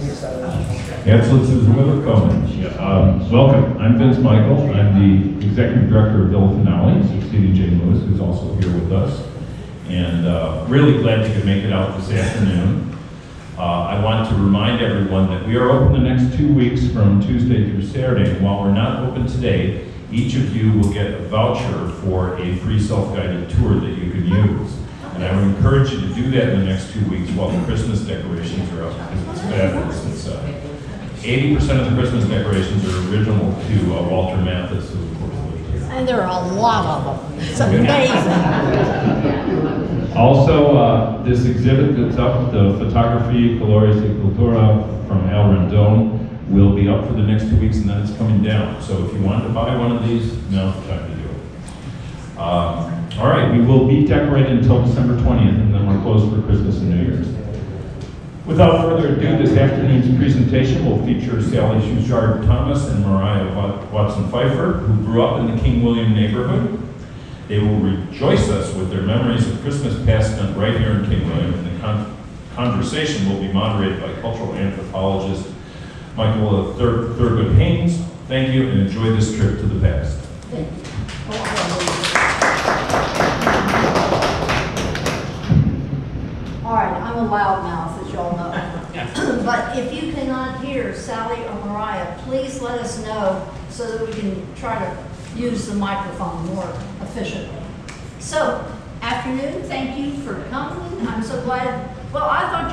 Excellencies, Willard Cohen. Welcome. I'm Vince Michael. I'm the Executive Director of Villa Finale, succeeding Jane Lewis, who's also here with us. And really glad you could make it out this afternoon. I want to remind everyone that we are open the next 2 weeks from Tuesday through Saturday. And while we're not open today, each of you will get a voucher for a free self-guided tour that you can use. And I would encourage you to do that in the next 2 weeks while the Christmas decorations are up, because it's fabulous. It's 80% of the Christmas decorations are original to Walter Mathis, who of course lived here. And there are a lot of them. It's amazing. Also, this exhibit that's up, the Photography Colores y Cultura from Al Rendon, will be up for the next 2 weeks, and then it's coming down. So if you wanted to buy one of these, now's the time to do it. All right, we will be decorated until December 20th, and then we're closed for Christmas and New Year's. Without further ado, this afternoon's presentation will feature Sallie Schuchard Thomas and Mariah Watson Pfeiffer, who grew up in the King William neighborhood. They will rejoice us with their memories of Christmas past spent right here in King William, and the conversation will be moderated by cultural anthropologist Michaele Thurgood Haynes. Thank you, and enjoy this trip to the past. Thank you. All right, I'm a loudmouth, as y'all know. But if you cannot hear Sallie or Mariah, please let us know so that we can try to use the microphone more efficiently. So, afternoon, thank you for coming. I'm so glad. Well, I thought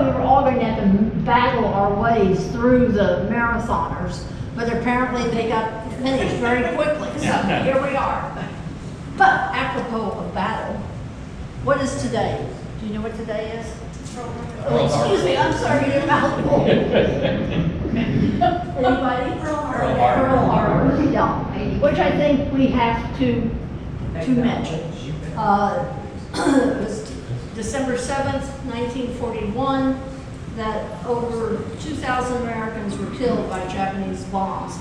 we were all going to have to battle our ways through the marathoners, but apparently they got finished very quickly, so here we are. But apropos of battle, what is today? Do you know what today is? Oh, excuse me, I'm sorry, you're mouthful. Anybody? Pearl Harbor, yeah. Which I think we have to mention. It was December 7th, 1941, that over 2,000 Americans were killed by Japanese bombs.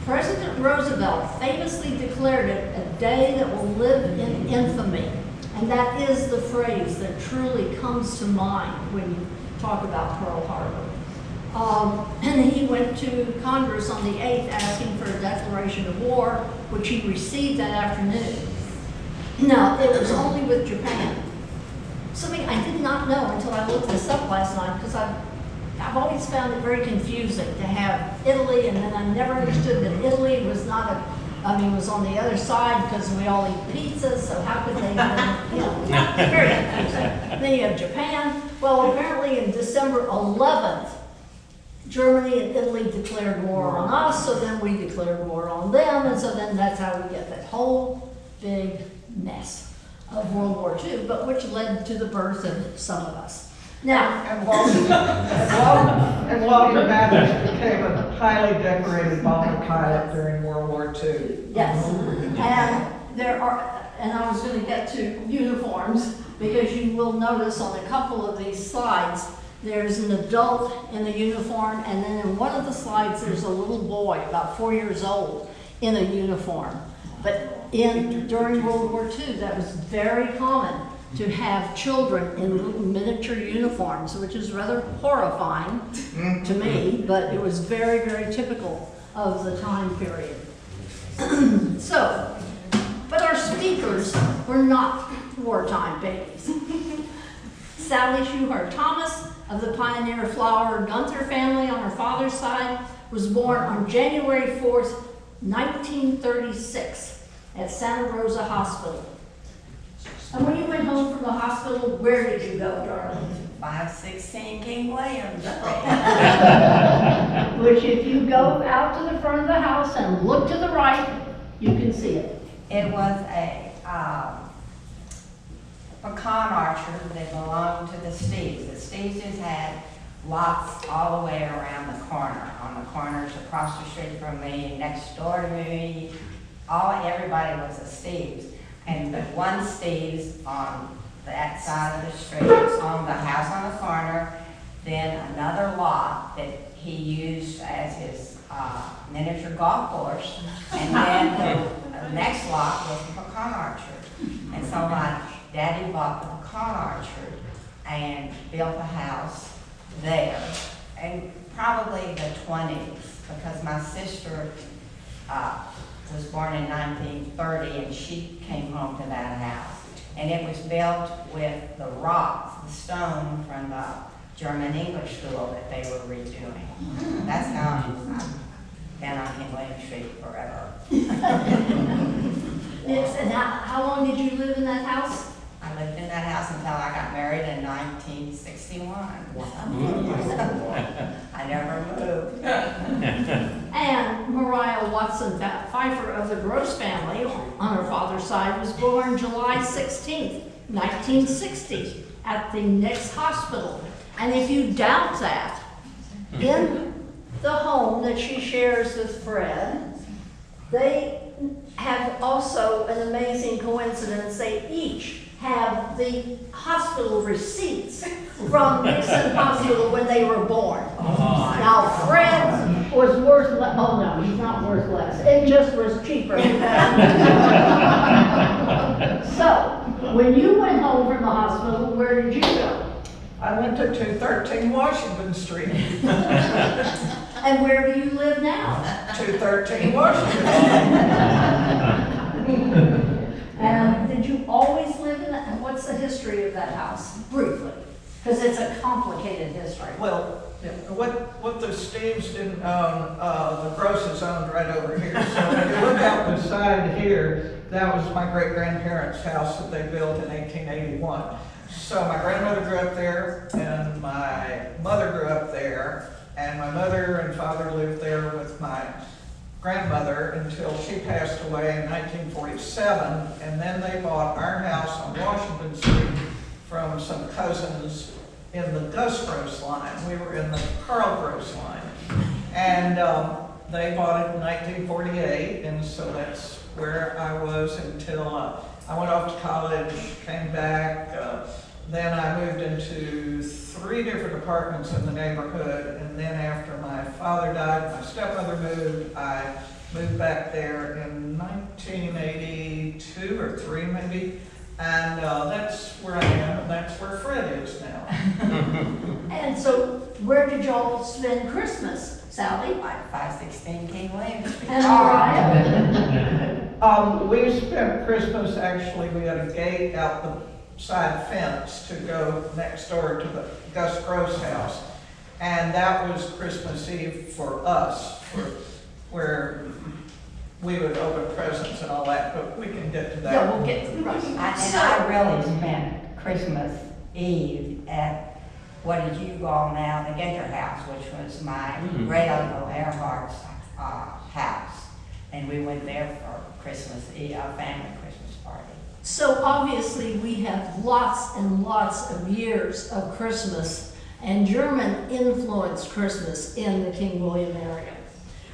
President Roosevelt famously declared it a day that will live in infamy. And that is the phrase that truly comes to mind when you talk about Pearl Harbor. And he went to Congress on the 8th asking for a declaration of war, which he received that afternoon. Now, it was only with Japan. Something I did not know until I looked this up last night, because I've always found it very confusing to have Italy, and then I never understood that Italy was not was on the other side because we all eat pizza, so how could they, very confusing. Then you have Japan. Well, apparently in December 11th, Germany and Italy declared war on us, so then we declared war on them, and so then that's how we get that whole big mess of World War II, but which led to the birth of some of us. Now, and Walter Mathis became a highly decorated bomber pilot during World War II. Yes, and I was going to get to uniforms, because you will notice on a couple of these slides, there's an adult in a uniform, and then in one of the slides, there's a little boy, about 4 years old, in a uniform. But during World War II, that was very common to have children in little miniature uniforms, which is rather horrifying to me, but it was very, very typical of the time period. But our speakers were not wartime babies. Sallie Schuchard Thomas of the pioneer flower Gunther family on her father's side was born on January 4th, 1936 at Santa Rosa Hospital. And when you went home from the hospital, where did you go, darling? 516 King Williams. Which if you go out to the front of the house and look to the right, you can see it. It was a pecan orchard that belonged to the Steves. The Steves just had lots all the way around the corner. On the corners across the street from me, next door to me, everybody was a Steves. And the one Steves on that side of the street owned the house on the corner, then another lot that he used as his miniature golf course, and then the next lot was the pecan orchard. And so my daddy bought the pecan orchard and built a house there and probably the 20s, because my sister was born in 1930, and she came home to that house. And it was built with the rocks, the stone from the German English school that they were redoing. That's how I've been on King William Street forever. Yes, and how long did you live in that house? I lived in that house until I got married in 1961. I never moved. And Mariah Watson Pfeiffer of the Gross family on her father's side was born July 16th, 1960 at the Nix Hospital. And if you doubt that, in the home that she shares with Fred, they have also an amazing coincidence. They each have the hospital receipts from Nixon Hospital when they were born. Now, Fred was worth less. Oh no, he's not worth less. It just was cheaper. So, when you went home from the hospital, where did you go? I went to 213 Washington Street. And where do you live now? 213 Washington. And did you always live in that? And what's the history of that house, briefly? Because it's a complicated history. Well, what the Steves didn't own, the Grosses owned right over here. So if you look out the side here, that was my great-grandparents' house that they built in 1881. So my grandmother grew up there, and my mother grew up there, and my mother and father lived there with my grandmother until she passed away in 1947, and then they bought our house on Washington Street from some cousins in the Gus Gross line. We were in the Carl Gross line. And they bought it in 1948, and so that's where I was until I went off to college, came back. Then I moved into 3 different apartments in the neighborhood, and then after my father died, my stepmother moved. I moved back there in 1982 or 3 maybe, and that's where I am, and that's where Fred is now. And so, where did y'all spend Christmas, Sallie? Like 516 King William Street. And Mariah? We spent Christmas, actually, we had a gate out the side fence to go next door to the Gus Gross house. And that was Christmas Eve for us, where we would open presents and all that, but we can get to that. Yeah, we'll get to right. I really spent Christmas Eve at what did you call now the Ginter House, which was my great uncle Earhart's house, and we went there for Christmas Eve, a family Christmas party. So obviously we have lots and lots of years of Christmas and German influenced Christmas in the King William area.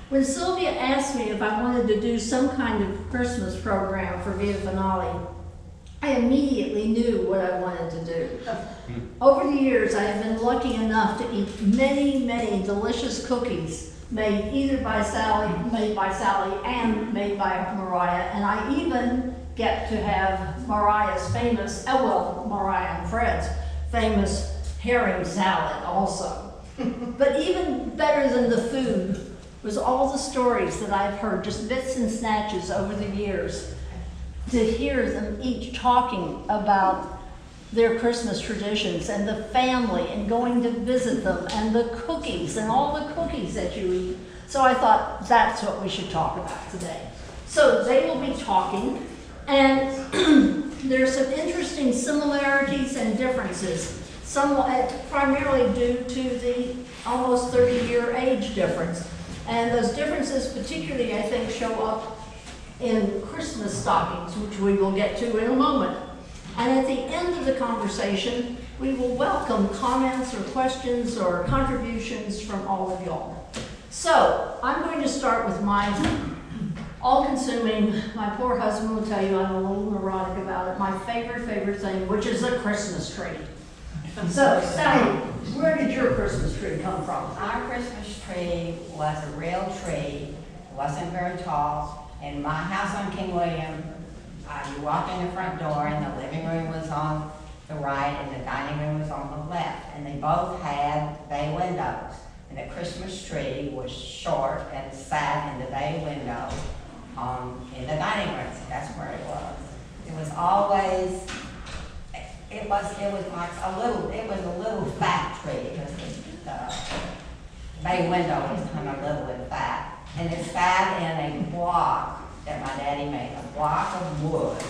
When Sylvia asked me if I wanted to do some kind of Christmas program for Via Finale, I immediately knew what I wanted to do. Over the years, I have been lucky enough to eat many, many delicious cookies made either by Sallie, and made by Mariah, and I even get to have Mariah's famous, Mariah and Fred's famous herring salad also. But even better than the food was all the stories that I've heard, just bits and snatches over the years, to hear them each talking about their Christmas traditions and the family and going to visit them and the cookies and all the cookies that you eat. So I thought that's what we should talk about today. So they will be talking, and there's some interesting similarities and differences, somewhat primarily due to the almost 30-year age difference. And those differences particularly, I think, show up in Christmas stockings, which we will get to in a moment. And at the end of the conversation, we will welcome comments or questions or contributions from all of y'all. So, I'm going to start with my all-consuming, my poor husband will tell you I'm a little neurotic about it, my favorite thing, which is a Christmas tree. So, Sallie, where did your Christmas tree come from? Our Christmas tree was a real tree. It wasn't very tall. In my house on King William, you walked in the front door and the living room was on the right and the dining room was on the left. And they both had bay windows. and the Christmas tree was short and sat in the bay window in the dining room. That's where it was. It was always, it was like it was a little fat tree because the bay window was kind of little and fat. And it sat in a block that my daddy made, a block of wood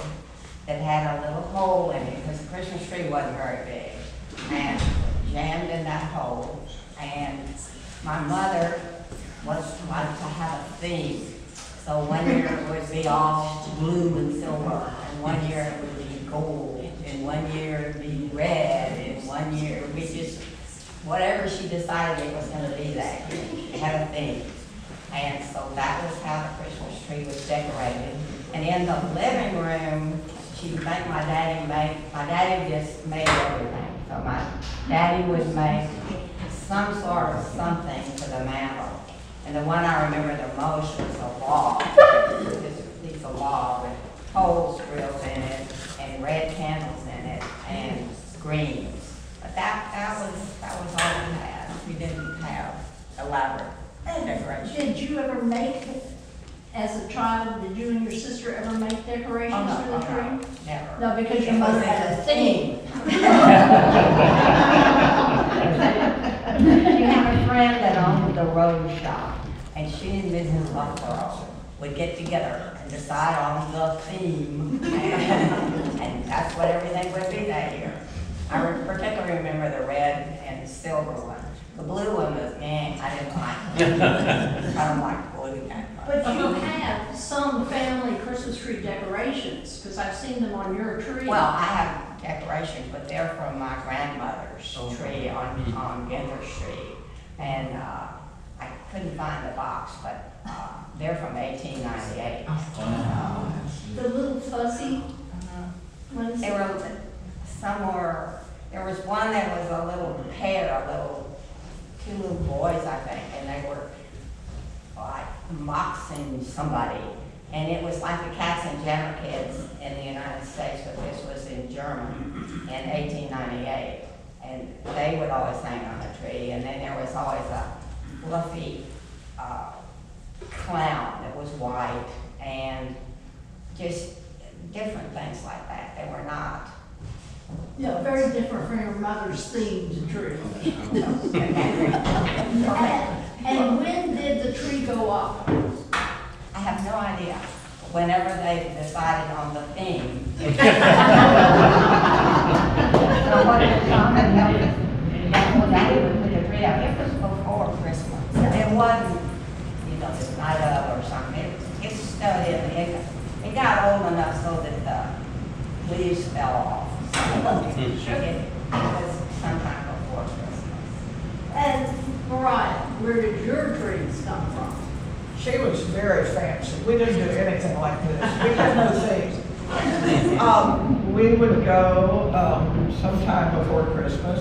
that had a little hole in it because the Christmas tree wasn't very big. And jammed in that hole. And my mother wanted to have a theme. So one year it would be all blue and silver, and one year it would be gold, and one year it would be red, and one year it would be just whatever she decided it was going to be that year. She had a theme. And so that was how the Christmas tree was decorated. And in the living room, my daddy just made everything. So my daddy would make some sort of something for the mantle. And the one I remember the most was a log. This piece of log with holes drilled in it and red candles in it and greens. But that was all we had. We didn't have elaborate decorations. Did you ever make, as a child, did you and your sister ever make decorations for the tree? No, never. No, because your mother had a theme. She had a friend that owned the rose shop, and she and Mrs. Buffalo would get together and decide on the theme, and that's what everything would be that year. I particularly remember the red and silver one. The blue one was, I didn't like it. I don't like blue that much. But you have some family Christmas tree decorations, because I've seen them on your tree. Well, I have decorations, but they're from my grandmother's tree on Ginter Street. And I couldn't find the box, but they're from 1898. The little fuzzy ones. They were somewhere, there was one that was a little pair, two little boys, I think, and they were like moxing somebody. And it was like the Cats and Jammer Kids in the United States, but this was in Germany in 1898. And they would always hang on the tree. And then there was always a fluffy clown that was white, and just different things like that. They were not. Yeah, very different from your mother's themed tree. And when did the tree go up? I have no idea. Whenever they decided on the theme. So what did Tom and Daddy would put the tree up. It was before Christmas. It wasn't, the night of or something. It stood in. It got old enough so that the leaves fell off. So it was sometime before Christmas. And Mariah, where did your trees come from? She was very fancy. We didn't do anything like this. We had no theme. We would go sometime before Christmas.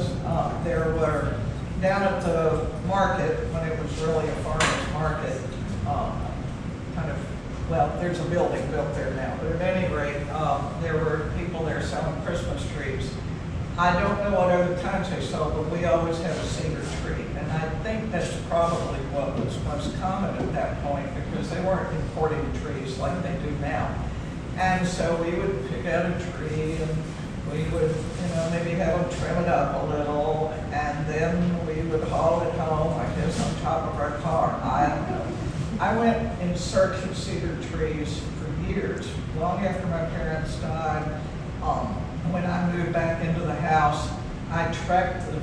There were, down at the market, when it was really a farmer's market, there's a building built there now. But at any rate, there were people there selling Christmas trees. I don't know what other kinds they sold, but we always had a cedar tree. And I think that's probably what was most common at that point, because they weren't importing trees like they do now. And so we would pick out a tree and we would, maybe have them trim it up a little, and then we would haul it home, I guess, on top of our car. I don't know. I went in search of cedar trees for years, long after my parents died. When I moved back into the house, I tracked the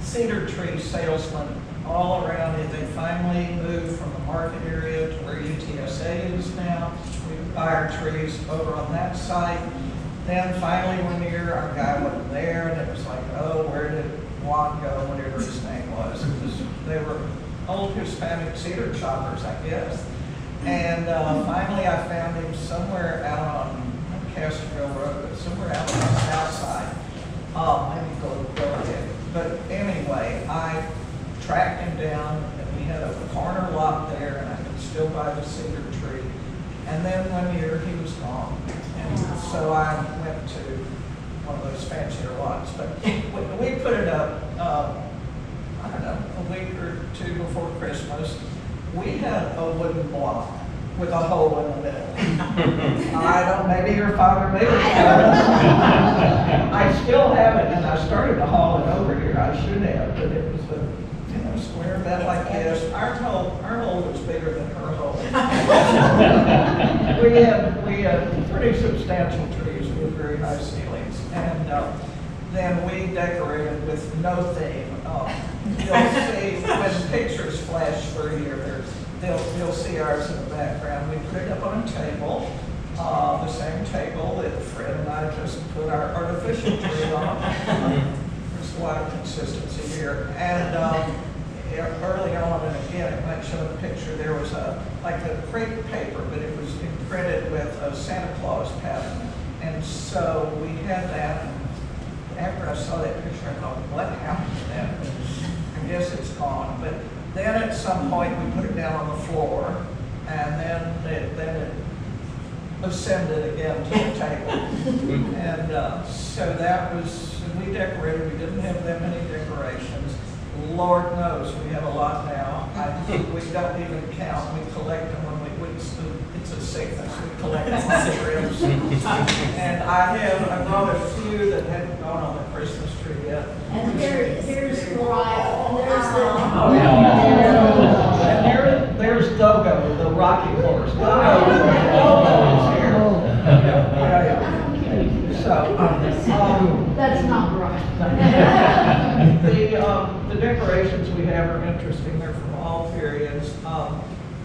cedar tree salesmen all around it. They finally moved from the market area to where UTSA is now. We would buy our trees over on that site. Then finally one year, our guy wasn't there, and it was like, oh, where did Juan go, whatever his name was. They were old Hispanic cedar choppers, I guess. And finally I found him somewhere out on Castroville Road, but somewhere out on the south side. Maybe go ahead. But anyway, I tracked him down, and we had a corner lot there, and I could still buy the cedar tree. And then one year he was gone. And so I went to one of those fancier lots. But we put it up, I don't know, a week or two before Christmas, we had a wooden block with a hole in the middle. Maybe your father made it. I still have it, and I started to haul it over here. I should have, but it was a square bed like this. Our hole was bigger than her hole. we had pretty substantial trees with very high ceilings, and then we decorated with no theme. You'll see when pictures flash through here, you'll see ours in the background. We put it up on a table, the same table that Fred and I just put our artificial tree on. There's a lot of consistency here. And early on, and again, it might show in the picture, there was like a crepe paper, but it was imprinted with a Santa Claus pattern. And so we had that. After I saw that picture, I thought, what happened to that? I guess it's gone. But then at some point, we put it down on the floor, and then it ascended again to the table. And so that was, we decorated. We didn't have that many decorations. Lord knows we have a lot now. We don't even count. We collect them when it's a sickness. We collect them on trips. And I brought a few that hadn't gone on the Christmas tree yet. And here's Mariah, and there's the. And there's Dogo, the rocking horse. Dogo is here. Yeah. So, That's not right. The decorations we have are interesting. They're from all periods.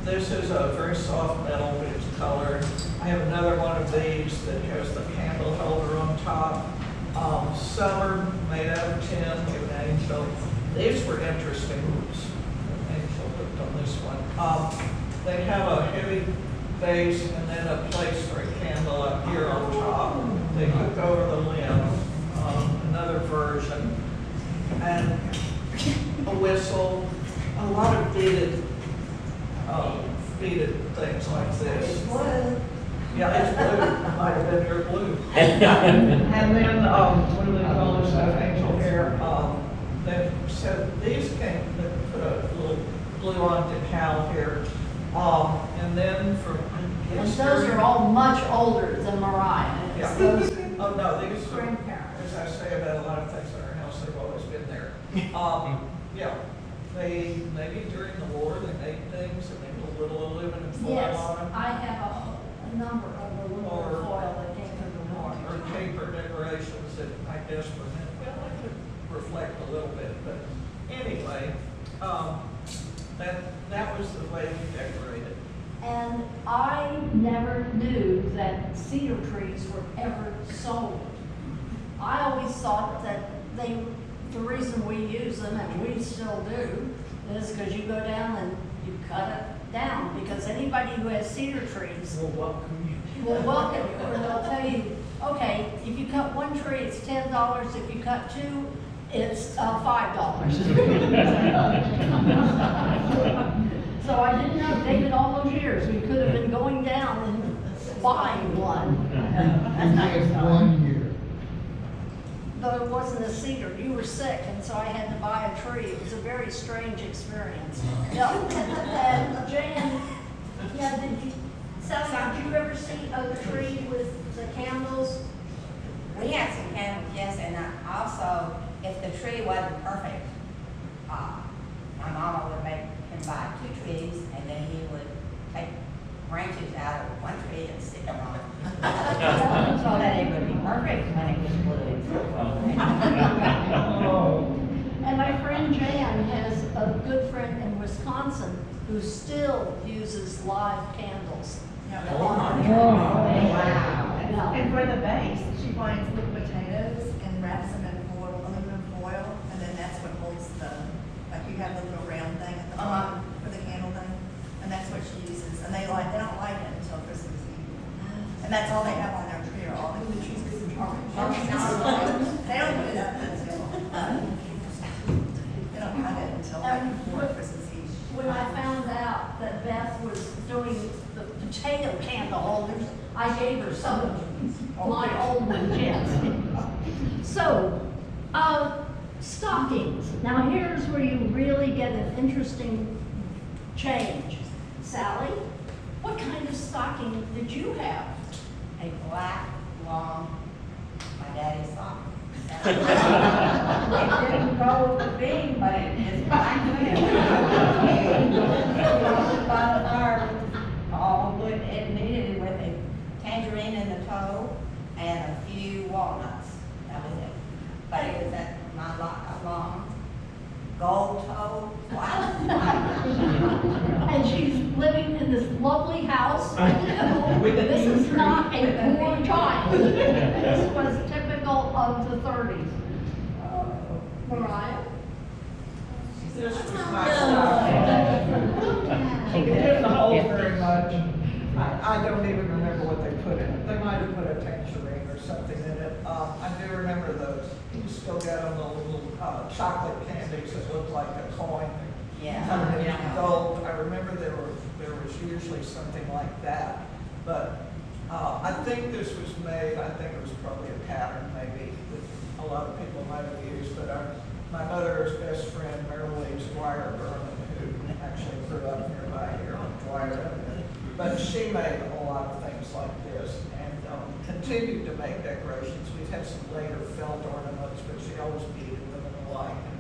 This is a very soft metal, but it's colored. I have another one of these that has the candle holder on top. Some are made out of tin. We have an angel. These were interesting. Oops. Angel hooked on this one. They have a heavy base and then a place for a candle up here on top. They hook over the limb. Another version. And a whistle. A lot of beaded things like this. It's blue. Yeah, it's blue. Might have been your blue. And then, what do they call this? Angel hair. So these came, they put a little blue on decal here. And then from And those are all much older than Mariah. Yeah. Those Oh, no, these are, grandparents. as I say about a lot of things in our house, they've always been there. Yeah, maybe during the war, they made things and they put a little aluminum foil Yes, on them. I have a number of aluminum foil that came from the war. Or paper decorations that I guess were meant, well, they could reflect a little bit, but anyway, that was the way we decorated. And I never knew that cedar trees were ever sold. I always thought that the reason we use them, and we still do, is because you go down and you cut it down. Because anybody who has cedar trees We'll welcome you. will welcome you, or they'll tell you, okay, if you cut one tree, it's $10. If you cut two, it's $5. So I didn't know, David, all those years, we could have been going down and buying one. One year. Though it wasn't a cedar, you were sick, and so I had to buy a tree. It was a very strange experience. Yeah, and Jan, yeah, Sallie, did you ever see a tree with the candles? We had some candles, yes, and also, if the tree wasn't perfect, my mama would make him buy 2 trees, and then he would take branches out of one tree and stick them on it. So that it would be perfect when it was blue. And my friend Jan has a good friend in Wisconsin who still uses live candles. Wow. And for the base, she finds little potatoes and wraps them in aluminum foil, and then that's what holds like you have the little round thing at the bottom for the candle thing, and that's what she uses. And they don't light it until Christmas Eve. And that's all they have on their tree, or all the trees. They don't put it up until, they don't cut it until like before Christmas Eve. When I found out that Beth was doing the potato candle holders, I gave her some of my old ones, yes. So, stockings. Now here's where where you really get an interesting change. Sally, what kind of stocking did you have? A black, long, my daddy's sock. It didn't go with the beam, but it is black and all wood it needed with a tangerine in the toe and a few walnuts. That was it. But it was that my long gold toe. Wow. And she's living in this lovely house. This is not a poor child. This was typical of the 30s. Mariah? This was my style. It didn't hold very much. I don't even remember what they put in it. They might have put a tangerine or something in it. I do remember those. You still get them, the little chocolate candies that look like a coin. Yeah. Covered in gold. I remember there was usually something like that. But I think this was made, I think it was probably a pattern maybe that a lot of people might have used. But my mother's best friend, Mary Louise Dwyer Berman, who actually grew up nearby here on Dwyer Avenue. But she made a lot of things like this and continued to make decorations. We've had some later felt ornaments, but she always beaded them and the like. And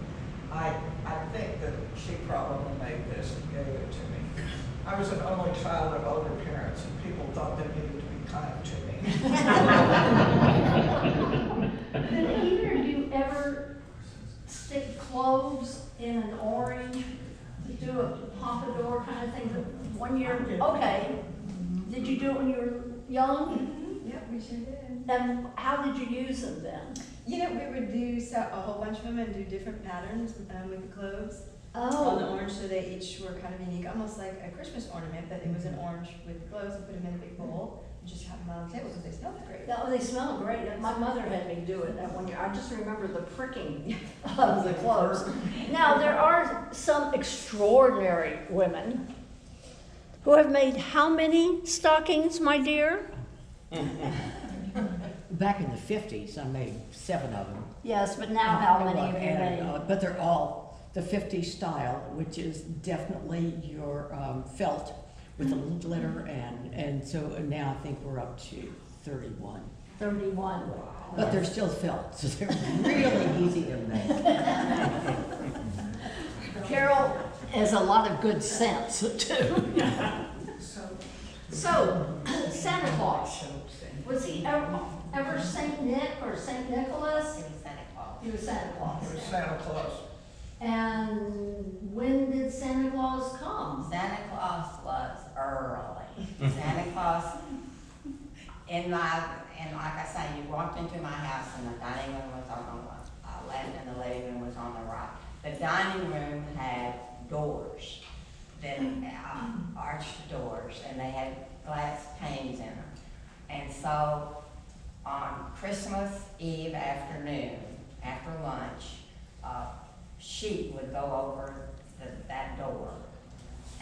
I think that she probably made this and gave it to me. I was an only child of older parents, and people thought they needed to be kind to me. Did either of you ever stick cloves in an orange to do a pompadour kind of thing? One year, okay. Did you do it when you were young? Yep, we sure did. And how did you use them then? You know, we would do a whole bunch of them and do different patterns with the cloves on the Oh, orange, so they each were kind of unique, almost like a Christmas ornament, but it was an orange with cloves and put them in a big bowl and just have them on the table because they smelled great. they smell great. My mother had me do it that one year. I just remember the pricking of the cloves. Now, there are some extraordinary women who have made how many stockings, my dear? Back in the 50s, I made 7 of them. Yes, but now how many have you made? But they're all the 50s style, which is definitely your felt with a little glitter, and so now I think we're up to 31. 31. But they're still felt, so they're really easy to make. Carol has a lot of good sense, too. So, Santa Claus, was he ever Saint Nick or Saint Nicholas? It was Santa Claus. He was Santa Claus. It was Santa Claus. And when did Santa Claus come? Santa Claus was early. Santa Claus, and like I say, you walked into my house and the dining room was on the left and the living room was on the right. The dining room had doors, arched doors, and they had glass panes in them. And so on Christmas Eve afternoon, after lunch, a sheet would go over that door.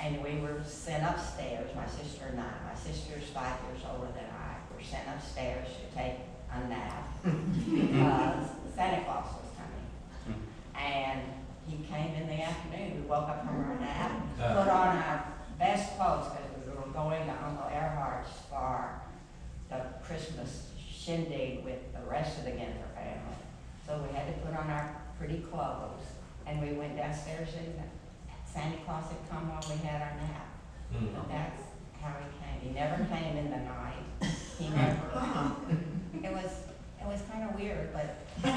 And we were sent upstairs, my sister and I. My sister's 5 years older than I. Were sent upstairs to take a nap because Santa Claus was coming. And he came in the afternoon. We woke up from our nap, put on our best clothes because we were going to Uncle Earhart's for the Christmas shindig with the rest of the Ginter family. So we had to put on our pretty clothes, and we went downstairs and Santa Claus had come while we had our nap. That's how he came. He never came in the night. He never. It was kind of weird, but at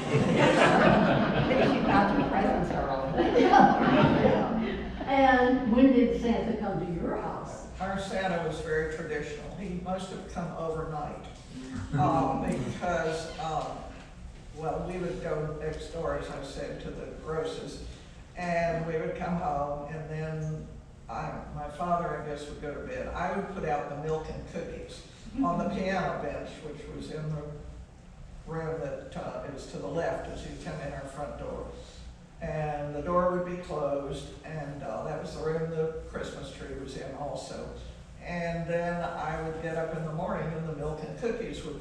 least you got your presents early. And when did Santa come to your house? Our Santa was very traditional. He must have come overnight because, well, we would go next door, as I said, to the grosses, and we would come home, and then my father, I guess, would go to bed. I would put out the milk and cookies on the piano bench, which was in the room that is to the left as you come in our front door. And the door would be closed, and that was the room the Christmas tree was in also. And then I would get up in the morning and the milk and cookies would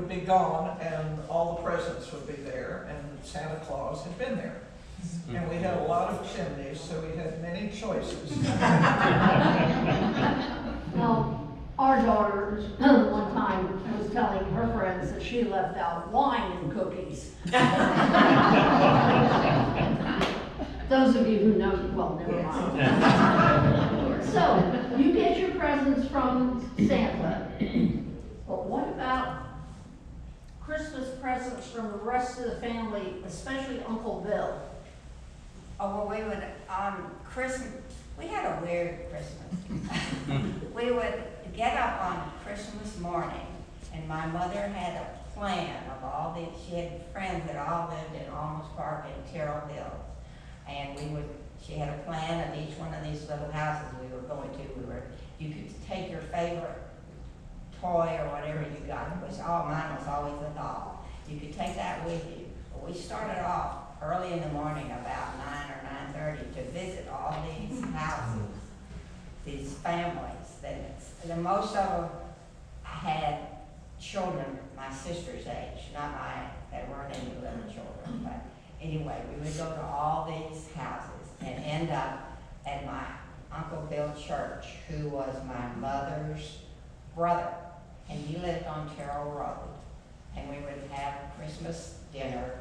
be gone, and all the presents would be there, and Santa Claus had been there. And we had a lot of chimneys, so we had many choices. Our daughter, one time, was telling her friends that she left out wine and cookies. Those of you who know, well, never mind. So, you get your presents from Santa, but what about Christmas presents from the rest of the family, especially Uncle Bill? Oh, well, we would, on Christmas, we had a weird Christmas. We would get up on Christmas morning, and my mother had a plan of all these, she had friends that all lived in Almus Park and Terrell Hills. And she had a plan of each one of these little houses we were going to. You could take your favorite toy or whatever you got. It was mine was always a doll. You could take that with you. But we started off early in the morning, about 9 or 9:30, to visit all these houses, these families. The most of them had children my sister's age, not mine. They weren't any little children, but anyway, we would go to all these houses and end up at my Uncle Bill Church, who was my mother's brother, and he lived on Terrell Road. And we would have Christmas dinner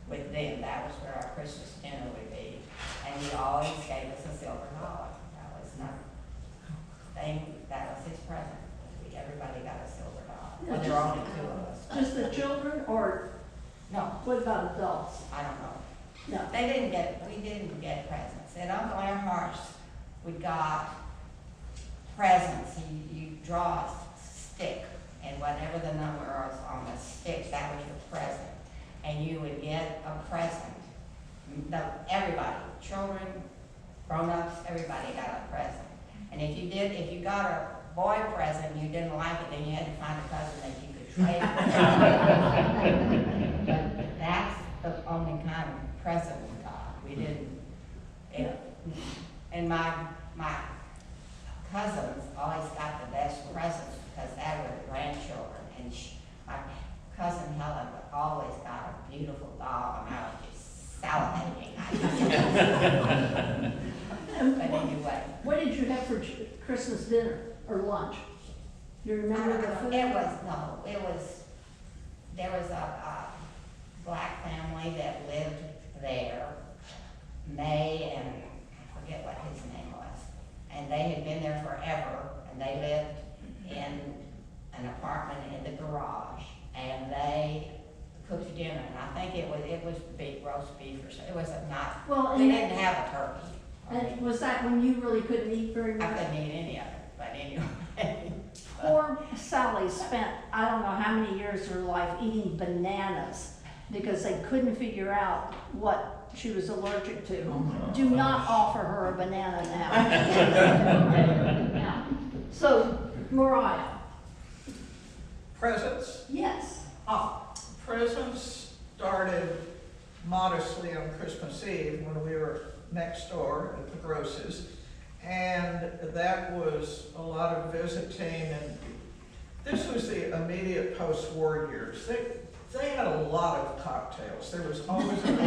with them. That was where our Christmas dinner would be. And he always gave us a silver dollar. That was his present. Everybody got a silver dollar. Well, there were only two of us. Just the children, or No, what about adults? I don't know. No. We didn't get presents. At Uncle Earhart's, we got presents. You draw a stick, and whatever the number was on the stick, that was your present. And you would get a present. Everybody, children, grown-ups, everybody got a present. And if you got a boy present, you didn't like it, then you had to find a cousin that you could trade with. But that's the only kind of present we got. We didn't, and my cousins always got the best presents because they were grandchildren. And my cousin Helen always got a beautiful doll, and I was just salivating. But anyway. What did you have for Christmas dinner or lunch? Do you remember the food? There was a black family that lived there, May, and I forget what his name was. And they had been there forever, and they lived in an apartment in the garage, and they cooked dinner, and I think it was roast beef or something. It was not, Well, they didn't have a turkey. And was that when you really couldn't eat very I much? couldn't eat any of it, but anyway. Poor Sallie spent, I don't know how many years of her life eating bananas because they couldn't figure out what she was allergic to. Do not offer her a banana now. Now. So, Mariah. Presents? Yes. Presents started modestly on Christmas Eve when we were next door at the Grosses, and that was a lot of visiting, and this was the immediate post-war years. They had a lot of cocktails. There was always a and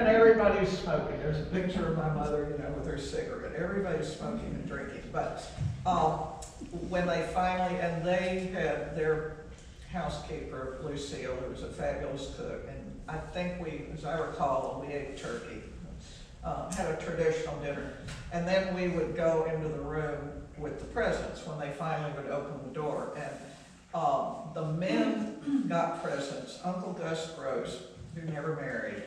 everybody's smoking. There's a picture of my mother, with her cigarette. Everybody's smoking and drinking. But when they finally, and they had their housekeeper, Lucille, who was a fabulous cook, and I think as I recall, we ate turkey, had a traditional dinner, and then we would go into the room with the presents when they finally would open the door. And the men got presents. Uncle Gus Gross, who never married,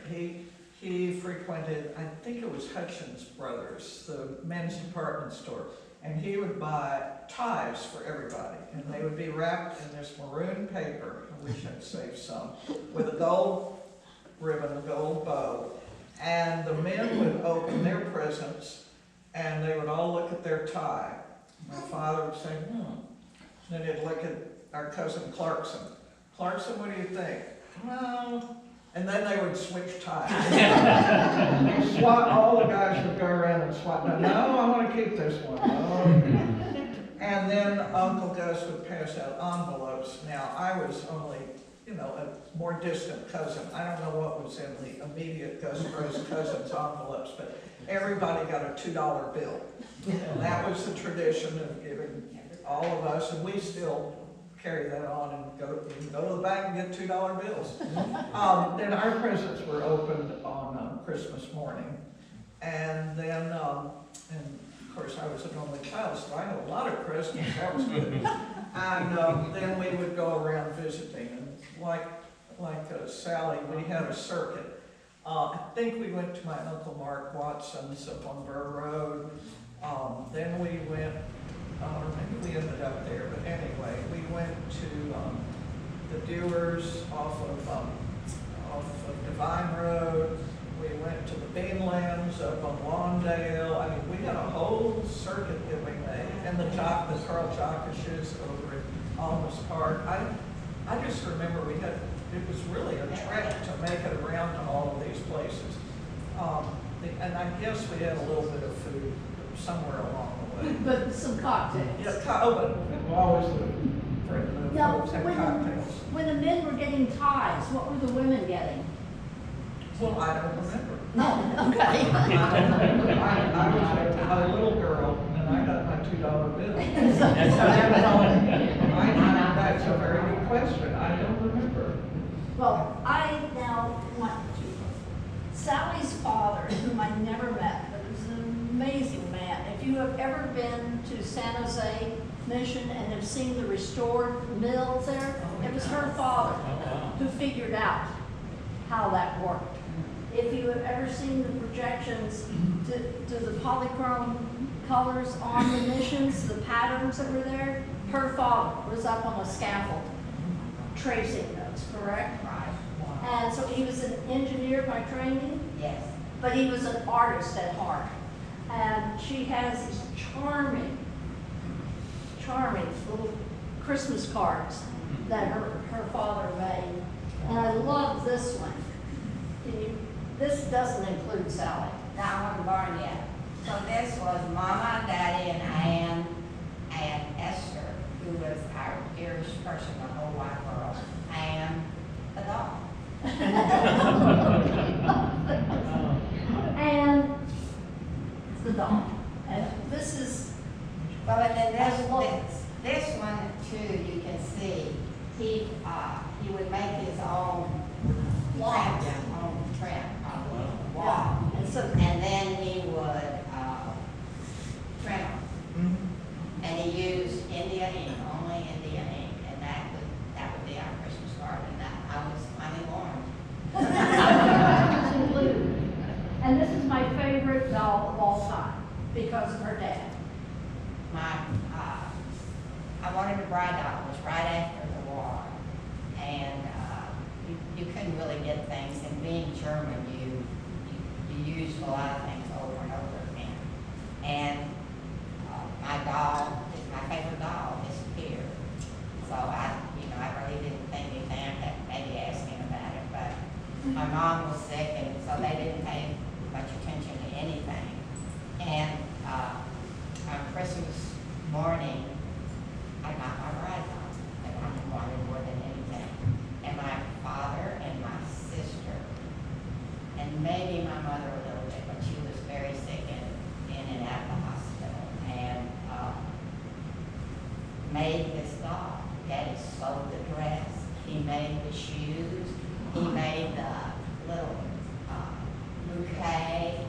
he frequented, I think it was Hutchins Brothers, the men's department store, and he would buy ties for everybody, and they would be wrapped in this maroon paper, I wish I'd saved some, with a gold ribbon, a gold bow, and the men would open their presents, and they would all look at their tie. My father would say, Then he'd look at our cousin Clarkson. Clarkson, what do you think? Well, and then they would switch ties. All the guys would go around and swap. No, I want to keep this one. Oh. And then Uncle Gus would pass out envelopes. Now, I was only you know, a more distant cousin. I don't know what was in the immediate cousin's envelopes, but everybody got a $2 bill. And that was the tradition of giving all of us, and we still carry that on and you can go to the bank and get $2 bills. Then our presents were opened on Christmas morning. And then, and of course I was an only child, so I had a lot of presents, that was good. And then we would go around visiting, and like Sallie, we had a circuit. I think we went to my Uncle Mark Watson's up on Burr Road. Then we went, or maybe we ended up there, but anyway, we went to the Dewars off of Divine Road. We went to the Beanlands up on Lawndale. I mean, we had a whole circuit that we made, and the Carl Jockishes over at Alma's Park. I just remember it was really a trek to make it around to all of these places. And I guess we had a little bit of food somewhere along the way. But some cocktails. Yeah, but always the Now, folks had cocktails. when the men were getting ties, what were the women getting? Well, I don't remember. Oh, okay. I was a little girl, and I got my $2 bill. So that was all. That's a very good question. I don't remember. Well, I now want to. Sallie's father, whom I never met, but was an amazing man. If you have ever been to San Jose Mission and have seen the restored mills there, it was her father who figured out how that worked. If you have ever seen the projections to the polychrome colors on the missions, the patterns that were there, her father was up on a scaffold tracing those, correct? Right. And so he was an engineer by training, Yes. but he was an artist at heart. And she has these charming little Christmas cards that her father made. And I love this one. This doesn't include Sallie. No, I wasn't born yet. So this was Mama, Daddy, and Ann, and Esther, who was our dearest person in the whole wide world, and the dog. And the dog. And this is, Well, and then I love this one too, you can see, he would make his own Logs. trim, yeah. And so, and then he would trim them. Mm-hmm. And he used India ink, only India ink, and that would be our Christmas card, and that I was finally born. it's included. And this is my favorite doll of all time because of her dad. I wanted a bride doll. It was right after the war, and you couldn't really get things. And being German, you used a lot of things over and over again. And my doll, my favorite doll, disappeared. So I really didn't think anything. I kept maybe asking about it, but my mom was sick, and so they didn't pay much attention to anything. And on Christmas morning, I got my bride doll that I wanted more than anything. And my father and my sister, and maybe my mother a little bit, but she was very sick and in and out of the hospital, and made this doll. Daddy sewed the dress, he made the shoes, he made the little bouquet.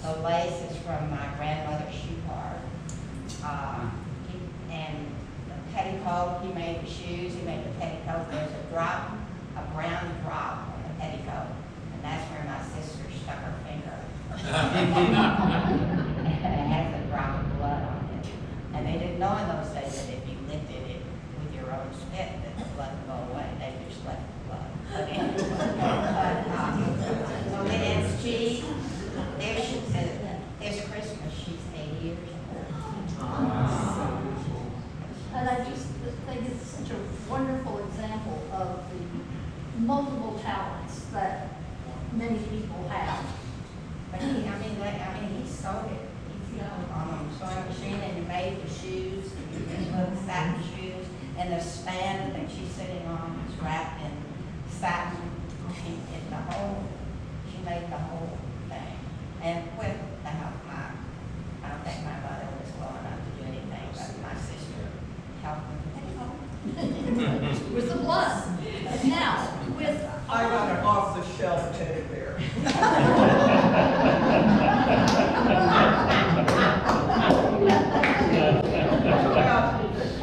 The lace is from my grandmother Schuchard. And the petticoat, he made the shoes, he made the petticoat. There's a brown drop on the petticoat, and that's where my sister stuck her finger. And it has a drop of blood on it. And they didn't know in those days that if you lifted it with your own spit, that the blood would go away. They just left the blood. But anyway, so then this Christmas, she's 80 years old. And I just think it's such a wonderful example of the multiple talents that many people have. But he sewed Now, with. I got an off-the-shelf teddy bear.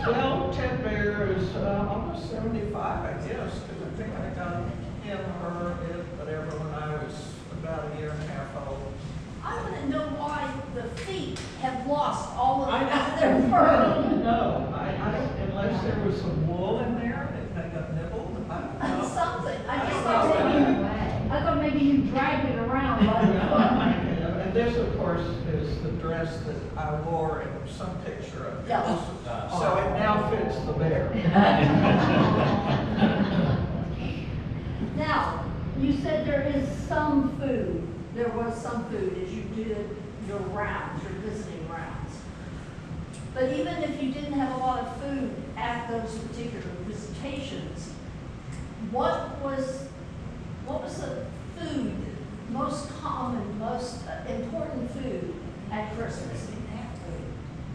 Well, Ted Bear is almost 75, I guess, because I think I got him, her, it, whatever, when I was about a year and a half old. I want to know why the feet have lost all of I their I fur. don't know. I don't, unless there was some wool in there that they got nibbled. I don't know. Something. I I just don't thought I thought maybe you dragged it around by the foot. And this, of course, is the dress that I wore in some picture of Yeah. yours. So it now fits the bear. Now, you said there is some food. There was some food as you did your rounds, your visiting rounds. But even if you didn't have a lot of food at those particular visitations, what was the food, most common, most important food at Christmas? We didn't have food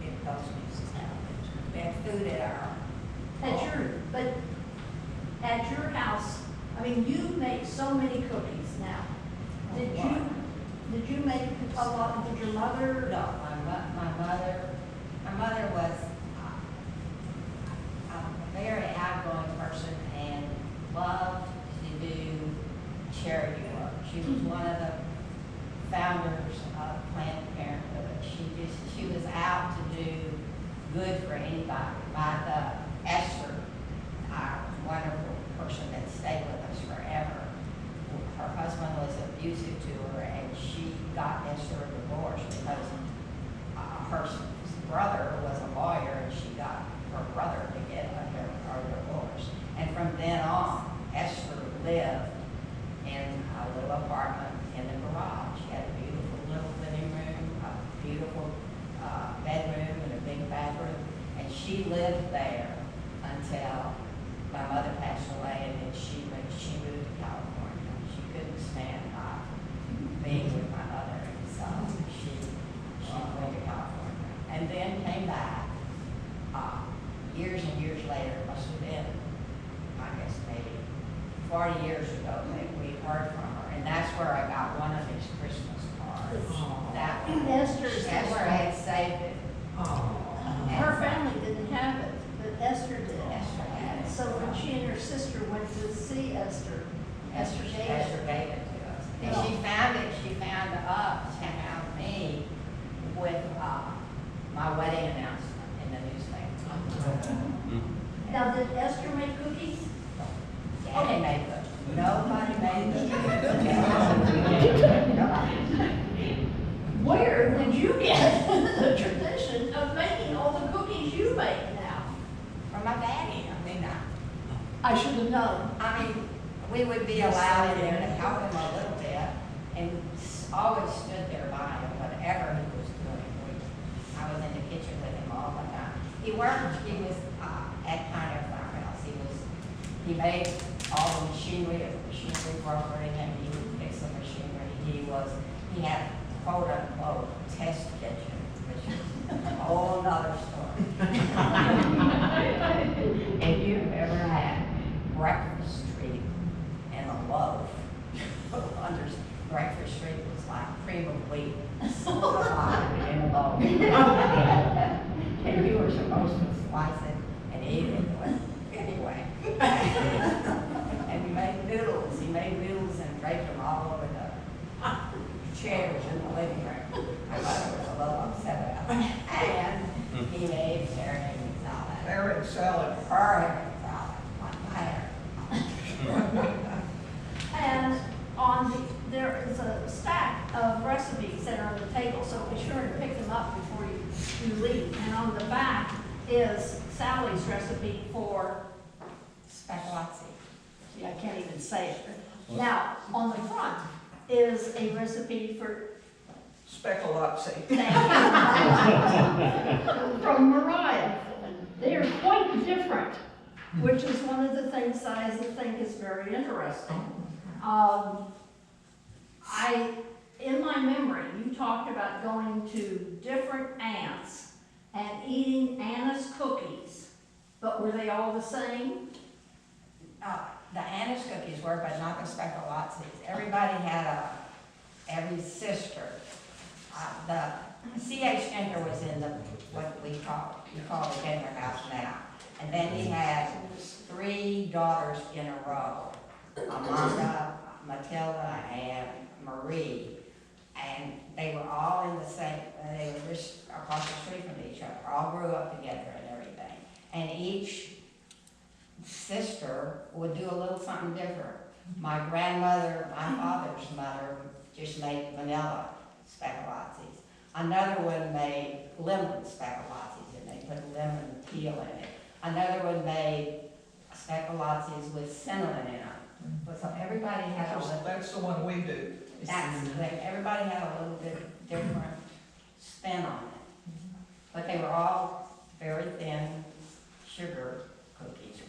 in those municipalities. We had food at our. But at your house, I mean, you make so many cookies now. Did you make a lot? Did your mother? No, my mother was a very outgoing person and loved to do charity work. She was one of the founders of Planned Parenthood. She was out to do good for anybody. Esther, our wonderful person that stayed with us forever, her husband was abusive to her, and she got Esther a divorce because her brother was a lawyer, and she got her brother to get her divorce. And from then on, Esther lived in a little apartment in the garage. She had a beautiful little living room, a beautiful bedroom, and a big bathroom, and she lived there until my mother passed away, and then she moved to California. She couldn't stand being with my mother, and so she went to California, and then came back. Years and years later, it must have been, I guess maybe 40 years ago, that we heard from her, and that's where I got one of his Christmas cards. That one. Esther's. That's where I had saved it. Her family didn't have it, but Esther did. Esther had it. So when she and her sister went to see Esther gave it. Esther gave it to us. And Yeah. she found me with my wedding announcement in the newspaper. Now, did Esther make cookies? Daddy made them. Nobody made them. Where did you get the tradition of making all the cookies you make now? From my daddy. I should have known. We would be allowed in there to help him a little bit, and always stood there by him, whatever he was doing. I was in the kitchen with him all the time. He was at kind of our house. He made all the machinery, if the machinery broke or anything, he would fix the machinery. He had quote unquote test kitchen, which is a whole nother story. If you've ever had breakfast treat and a loaf, breakfast treat was like cream of wheat, solidified in a loaf. And you were supposed to slice it and eat it. Anyway. And he made noodles. He made noodles and draped them all over the chairs in the living room. My mother was a little upset about it. And he made herring salad. Herring salad. Herring salad. Like that. And there is a stack of recipes that are on the table, so be sure to pick them up before you leave. And on the back is Sallie's recipe for Speculazzi. I can't even say it. Now, on the front is a recipe for Speculazzi. from Mariah. They are quite different, which is one of the things that I think is very interesting. In my memory, you talked about going to different aunts and eating anise cookies, but were they all the same? the anise cookies were, but not the speculoos. Everybody had every sister. The C.H. Schenker was in what you call the Schenker house now. And then he had 3 daughters in a row, Amanda, Matilda, and Marie. And they were all in the same, they were just across the street from each other, all grew up together and everything. And each sister would do a little something different. My grandmother, my father's mother, just made vanilla speculoos. Another one made lemon speculoos, and they put lemon peel in it. Another one made speculoos with cinnamon in them. So everybody had a little. That's the one we do. Everybody had a little bit different spin on it. But they were all very thin sugar cookies,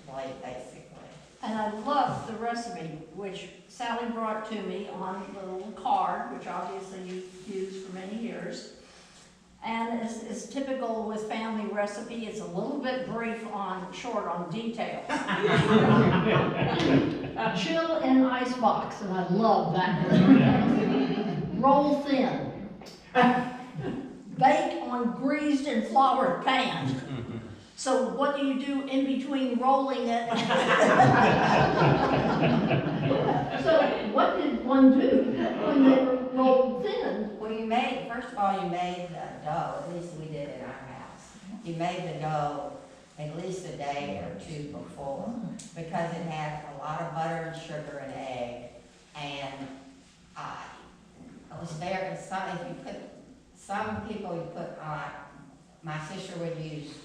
basically. And I love the recipe, which Sallie brought to me on the little card, which obviously you've used for many years. And as typical with family recipe, it's a little bit short on detail. Chill in ice box, and I love that. Roll thin. Bake on greased and floured pan. So what do you do in between rolling it? So what did one do when they were rolled thin? Well, first of all, you made the dough, at least we did in our house. You made the dough at least a day or 2 before, because it had a lot of butter and sugar and egg, and it was very, some people you put on, my sister would use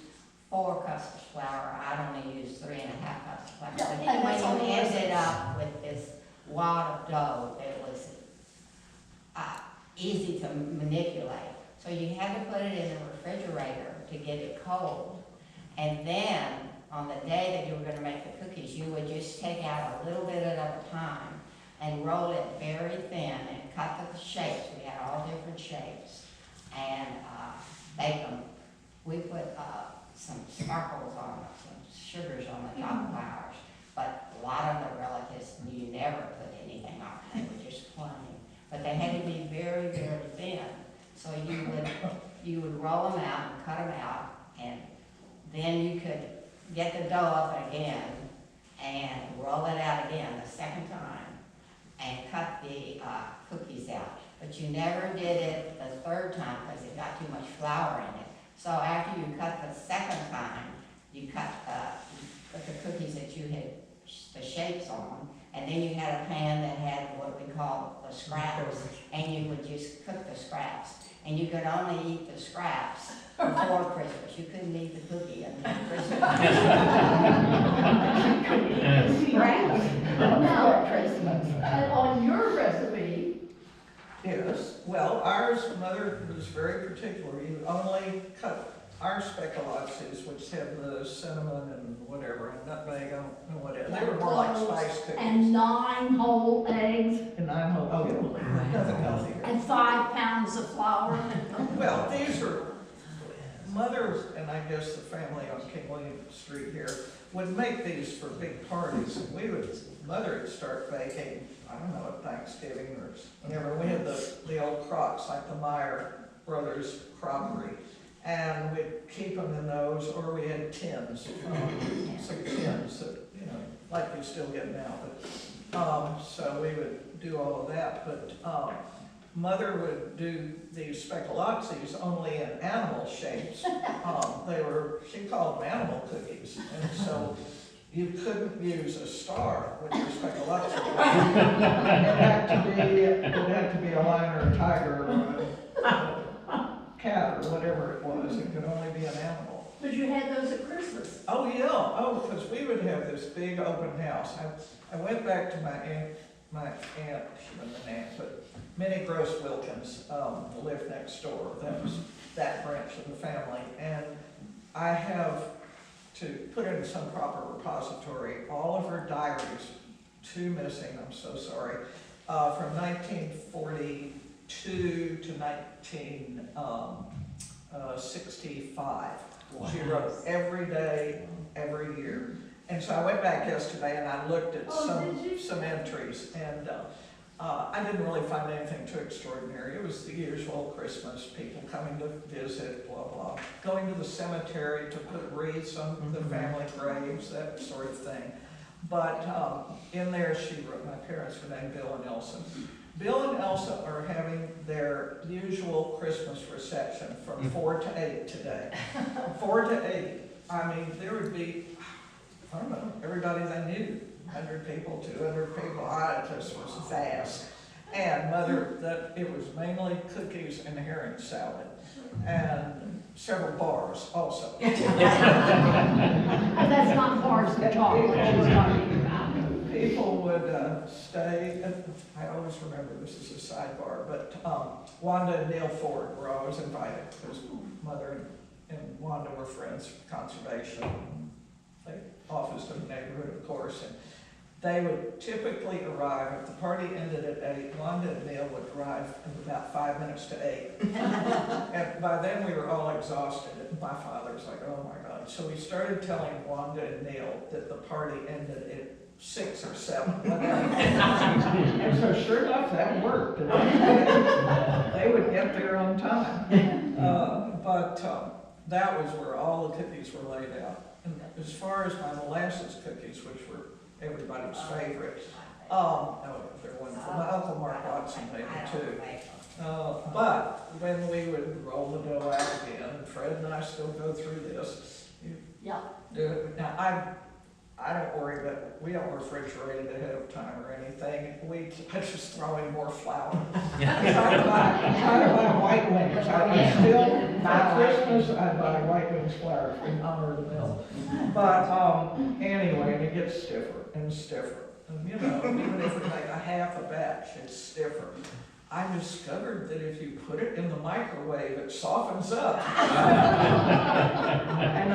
4 cups of flour, I'd only use 3.5 cups of flour. But then when you ended up with this wad of dough, it was easy to manipulate. So you had to put it in the refrigerator to get it cold. And then, on the day that you were going to make the cookies, you would just take out a little bit at a time and roll it very thin and cut the shapes. We had all different shapes. And bake them. We put some sparkles on them, some sugars on the top of ours. But a lot of the relatives, you never put anything on. They were just plain. But they had to be very, very thin. So you would roll them out and cut them out, and then you could get the dough up again and roll it out again the second time and cut the cookies out. But you never did it the third time because it got too much flour in it. So after you cut the second time, you cut the cookies that you had the shapes on, and then you had a pan that had what we call the scraps, and you would just cook the scraps. And you could only eat the scraps before Christmas. You couldn't eat the cookie until Christmas. Scraps before Christmas. And on your recipe, Yes, well, ours, Mother was very particular. You only cut our speculoos, which have the cinnamon and whatever, and nutmeg, I don't know what it is. They were more like spice cookies. and 9 whole eggs, And I'm, oh yeah, nothing healthier. and 5 pounds of flour. Well, these are, Mother and I guess the family on King William Street here would make these for big parties, and Mother would start baking, I don't know, at Thanksgiving or whenever. We had the old crocks, like the Meyer Brothers crockery, and we'd keep them in those, or we had tins, some tins that, like you still get now, but, so we would do all of that, but, Mother would do these speculoos only in animal shapes. She called them animal cookies, and so you couldn't use a star with your speculoos. It had to be a lion or a tiger or a cat or whatever it was. It could only be an animal. But you had those at Christmas. Oh yeah, because we would have this big open house. I went back to my aunt, she wasn't an aunt, but Minnie Gross Wilkins lived next door. That was that branch of the family. And I have to put in some proper repository all of her diaries, 2 missing, I'm so sorry, from 1942 to 1965. She wrote every day, every year. And so I went back yesterday and I looked at Oh, did you? some entries, and I didn't really find anything too extraordinary. It was the usual Christmas, people coming to visit, blah, blah, going to the cemetery to put wreaths on the family graves, that sort of thing. But in there she wrote, my parents were named Bill and Elsa. Bill and Elsa are having their usual Christmas reception from 4 to 8 today. 4 to 8. I mean, there would be, I don't know, everybody they knew, 100 people, 200 people, it just was vast. And Mother, that it was mainly cookies and herring salad, and several bars also. But that's not bars and chocolate she's talking about. People would stay, I always remember, this is a sidebar, but Wanda and Neil Ford were always invited, because Mother and Wanda were friends from conservation. They officed in the neighborhood, of course, and they would typically arrive, if the party ended at 8, Wanda and Neil would arrive in about 5 minutes to 8. And by then we were all exhausted, and my father's like, oh my God. So we started telling Wanda and Neil that the party ended at 6 or 7. And so sure enough, that worked. They would get there on time. But that was where all the cookies were laid out. And as far as my molasses cookies, which were everybody's favorite, they're wonderful. My Uncle Mark Watson made them too. But when we would roll the dough out again, and Fred and I still go through this, you Yeah. do it. Now, I don't worry, but we don't refrigerate it ahead of time or anything. I just throw in more flour. I try to buy white wings. I still, for Christmas, I buy white wings flour in honor of the mill. But anyway, and it gets stiffer and stiffer. And you know, even if we make a half a batch, it's stiffer. I discovered that if you put it in the microwave, it softens up. And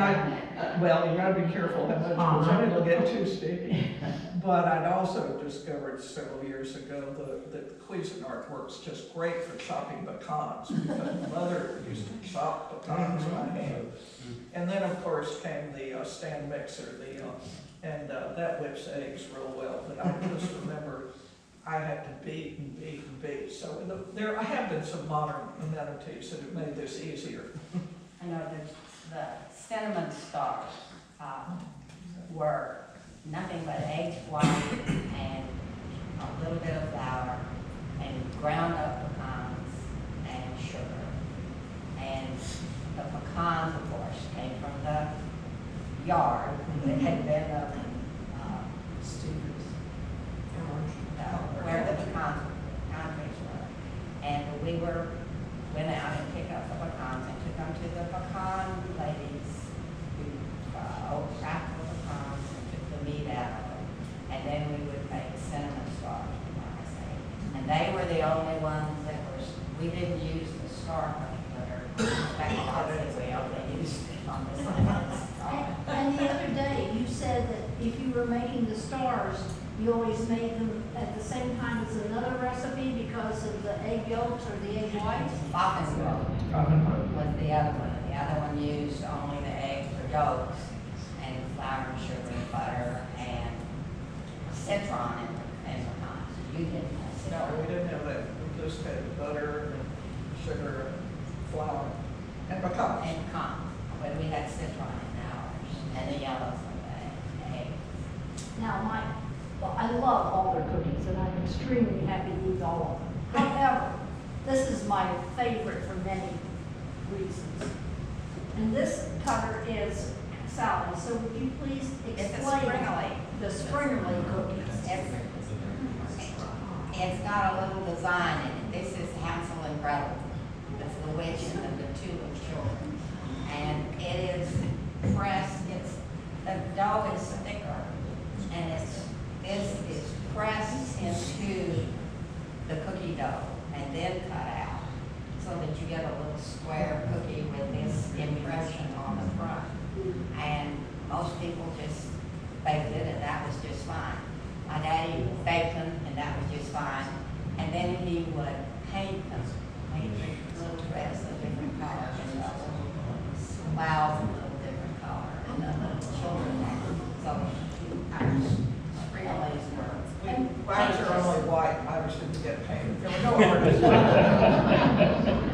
well, you gotta be careful how much, because then it'll get too sticky. But I'd also discovered several years ago that Cuisinart works just great for chopping pecans, because Mother used to chop pecans by hand. And then, of course, came the stand mixer, and that whips eggs real well. But I just remember I had to beat and beat and beat. So there have been some modern amenities that have made this easier. I know the cinnamon stars were nothing but eggs white and a little bit of flour and ground up pecans and sugar. And the pecans, of course, came from the yard that had been where the pecan trees were. And we went out and picked up the pecans and took them to the pecan ladies who cracked the pecans and took the meat out of them. And then we would make cinnamon stars, like I say. And they were the only ones that we didn't use the star honey butter. Back in we only used it on the cinnamon star. And the other day, you said that if you were making the stars, you always made them at the same time as another recipe because of the egg yolks or the egg whites? Pfeiffer was the other one. The other one used only the eggs or yolks and flour and sugar and butter and citron and pecans. You didn't have No, citron. we didn't have that. We just had butter and sugar and flour and pecans. And pecans. But we had citron in ours and the yellows of the eggs. Now, well, I love all their cookies, and I'm extremely happy to eat all of them. However, this is my favorite for many reasons. And this cover is Sallie, so would you please It's a explain springly. the springly cookies? It's got a little design in it. This is Hansel and Gretel. That's the witch and the two little children. And it is pressed, the dough is thicker, and this is pressed into the cookie dough and then cut out so that you get a little square cookie with this impression on the front. And most people just baked it, and that was just fine. My daddy baked them, and that was just fine. And then he would paint them, paint little dress of different colors, and the little clouds of a little different color, and the little children had. So So, relays were. Ours are only white, ours didn't get painted. There were no artists.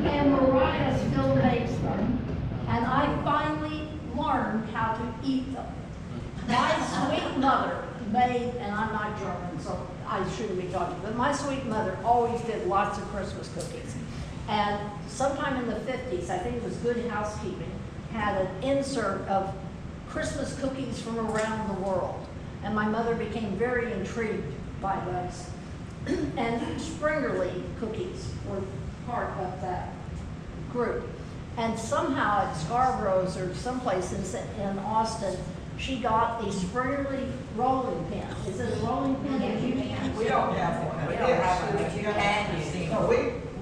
And Mariah still makes them. And I finally learned how to eat them. My sweet mother made, and I'm not German, so I shouldn't be talking, but my sweet mother always did lots of Christmas cookies. And sometime in the 50s, I think it was Good Housekeeping, had an insert of Christmas cookies from around the world. And my mother became very intrigued by those. And Springerly cookies were part of that group. And somehow at Scarborough's or someplace in Austin, she got a Springerly rolling pin. Is it a rolling pin? We don't have one. We don't have one, but you can use. No,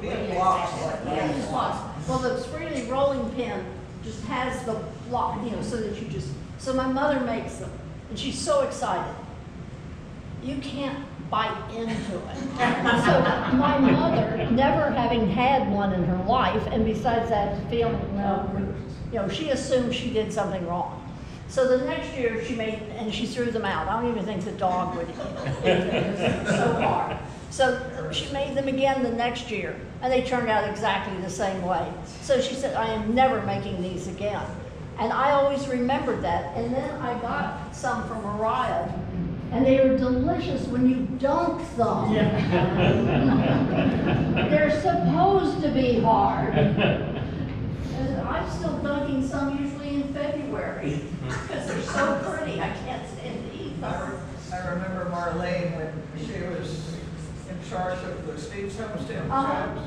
we have blocks like Yeah, that. just lots. Well, the Springerly rolling pin just has the block, so that you just, so my mother makes them, and she's so excited. You can't bite into it. So my mother, never having had one in her life, and besides that, feeling, she assumed she did something wrong. So the next year she made, and she threw them out. I don't even think the dog would eat them. It was so hard. So she made them again the next year, and they turned out exactly the same way. So she said, I am never making these again. And I always remembered that. And then I got some from Mariah, and they are delicious when you dunk them. They're supposed to be hard. And I'm still dunking some usually in February, because they're so pretty, I can't stand to eat them. I remember Marlene when she was in charge of the Steve's Homestead Uh-huh. jobs.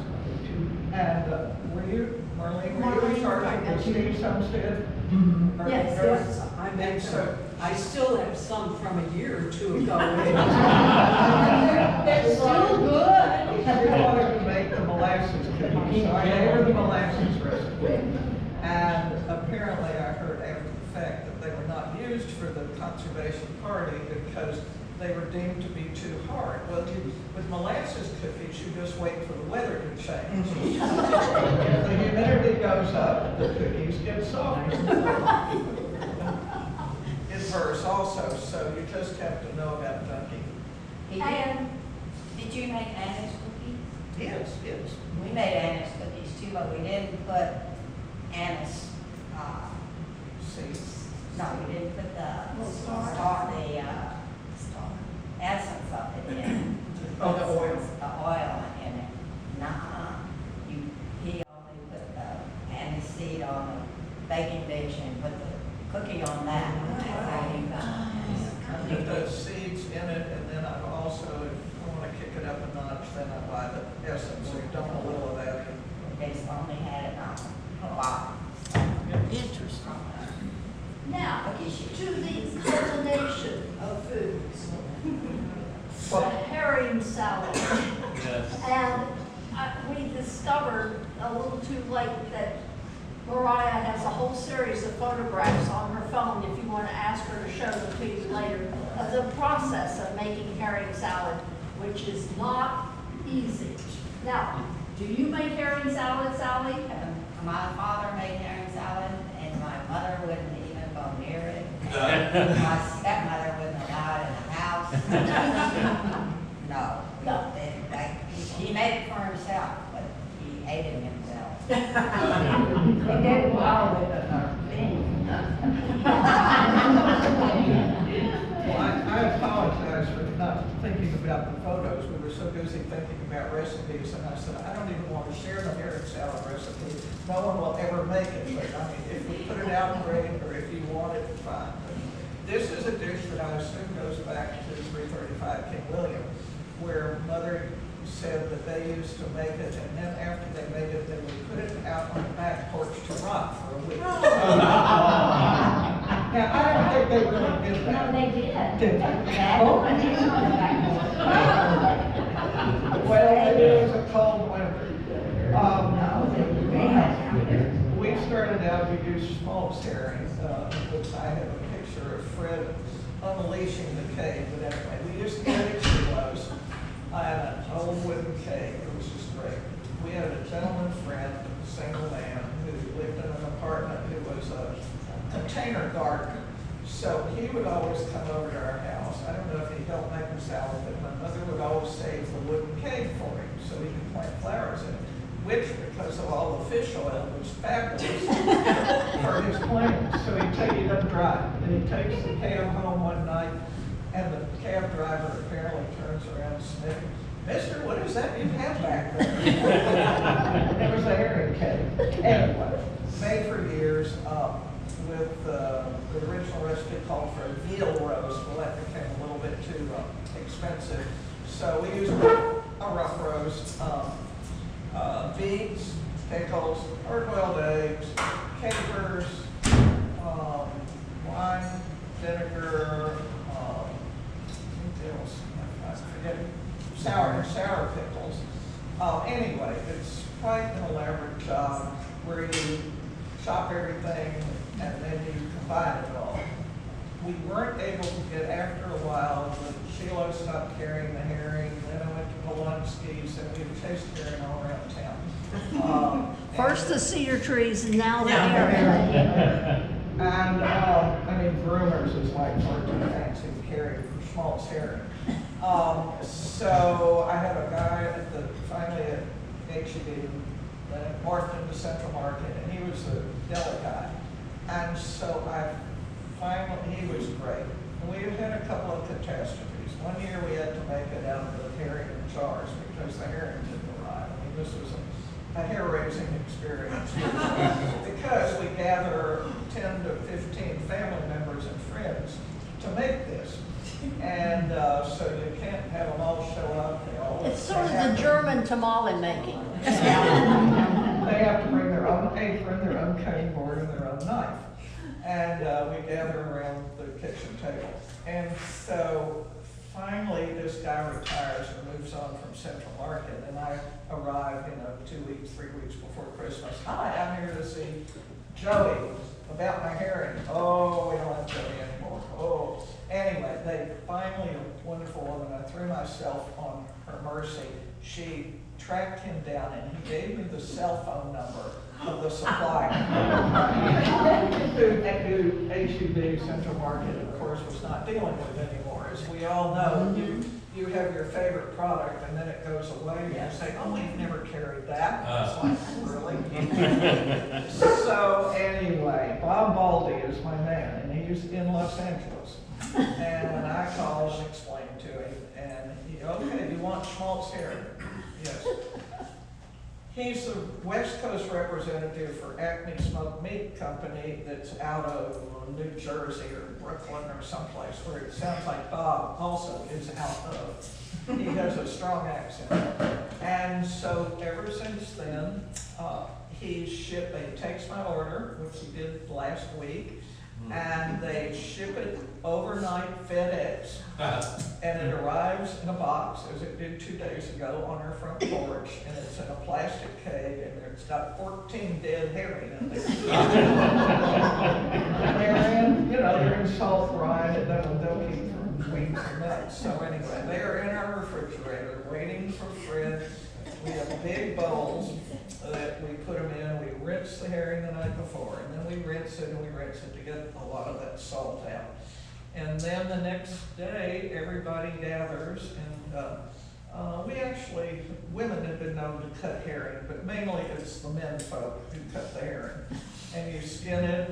And were you, Marlene, were you Marlene, in charge I of the got you. Steve's Homestead? Or Yes, there was- yes. I And made so, some. I still have some from a year or two ago. They're so good. we wanted to make the molasses cookies, so I gave her the molasses recipe. And apparently I heard after the fact that they were not used for the conservation party because they were deemed to be too hard. Well, with molasses cookies, you just wait for the weather to change. If the humidity goes up, the cookies get softer. Inverse also, so you just have to know about dunking. And Did you make anise cookies? Yes, yes. We made anise cookies too, but we didn't put anise, Seeds. no, we didn't put the Little star. essence of it in. Oh, the oil. The oil in it. Nuh-uh. He only put the anise seed on the baking dish and put the cookie on that. That's how you Put the seeds in it, and then I've also, if I want to kick it up a notch, then I buy the essence, so you dump a little of that in. They just only had it on a lot. Interesting. now, to the culmination of foods, the herring salad. And we discovered a little too late that Mariah has a whole series of photographs on her phone, if you want to ask her to show them to you later, of the process of making herring salad, which is not easy. Now, do you make herring salad, Sallie? My father made herring salad, and my mother wouldn't even go near it. My stepmother wouldn't allow it in the house. No. No. He made it for himself, but he ate it himself. He did well with it, Well, I apologize for not thinking about the photos. We were so busy thinking about recipes, and I said, I don't even want to share the herring salad recipe. No one will ever make it, but I mean, if we put it out, great, or if you want it, fine. But this is a dish that I assume goes back to 335 King William, where Mother said that they used to make it, and then after they made it, they would put it out on the back porch to rot for a week. Now, I don't think they really did that. No, they did. Did they? Oh, I didn't know that. Well, it was a cold winter. We started out, we used Schmaltz herring, which I have a picture of Fred unleashing the cave, but anyway, we used 30 kilos. I had an old wooden cave, it was just great. We had a gentleman friend, a single man, who lived in an apartment who was a container gardener. So he would always come over to our house. I don't know if he helped make a salad, but my mother would always save the wooden cake for him so he could plant flowers in it, which, because of all the fish oil, was fabulous for his plants. So he'd take it up dry. And he takes the cab home one night, and the cab driver apparently turns around sniffing. Mister, what is that you have back there? It was a herring cake. Anyway, made for years. With the original recipe called for a veal roast. Well, that became a little bit too expensive. So we used a rough roast, beets, pickles, hard-boiled eggs, capers, wine, vinegar, what else? I forget. Sour pickles. Anyway, it's quite an elaborate job where you chop everything and then you combine it all. We weren't able to get, after a while, the Shiloh stopped carrying the herring, then I went to Polonsky's, and we chased herring all around town. First the cedar trees and now the herring. And, I mean, Groomers is like far too fancy to carry for Schmaltz herring. So I had a guy finally at H-E-B that morphed into Central Market, and he was a deli guy. And so he was great. And we had a couple of catastrophes. One year we had to make it out of the herring in jars because the herring didn't arrive. I mean, this was a hair-raising experience. Because we gather 10 to 15 family members and friends to make this. And so you can't have them all show up. It's sort of the German tamale making. They have to bring their own apron, their own cutting board, and their own knife. And we gather around the kitchen table. And so finally this guy retires and moves on from Central Market, and I arrive, 2 weeks, 3 weeks before Christmas. Hi, I'm here to see Joey about my herring. Oh, we don't have Joey anymore. Oh. Anyway, they finally, a wonderful woman, I threw myself on her mercy. She tracked him down and he gave me the cell phone number of the supplier. who H-E-B Central Market, of course, was not dealing with anymore. As we all know, you have your favorite product and then it goes away and you say, oh, we've never carried that. It's like, really? So anyway, Bob Baldy is my man and he's in Los Angeles. And I called and explained to him, and he, okay, do you want Schmaltz herring? Yes. He's the West Coast representative for Acme Smoked Meat Company that's out of New Jersey or Brooklyn or someplace where it sounds like Bob also is out of. He has a strong accent. And so ever since then, he takes my order, which he did last week, and they ship it overnight FedEx. And it arrives in a box, as it did 2 days ago, on our front porch, and it's in a plastic keg, and it's got 14 dead herring in there. And they're in salt brine, and they'll keep for weeks and months. So anyway, they are in our refrigerator, waiting for Fred. We have big bowls that we put them in, we rinse the herring the night before, and then we rinse it to get a lot of that salt out. And then the next day, everybody gathers, and women have been known to cut herring, but mainly it's the men folk who cut the herring. And you skin it,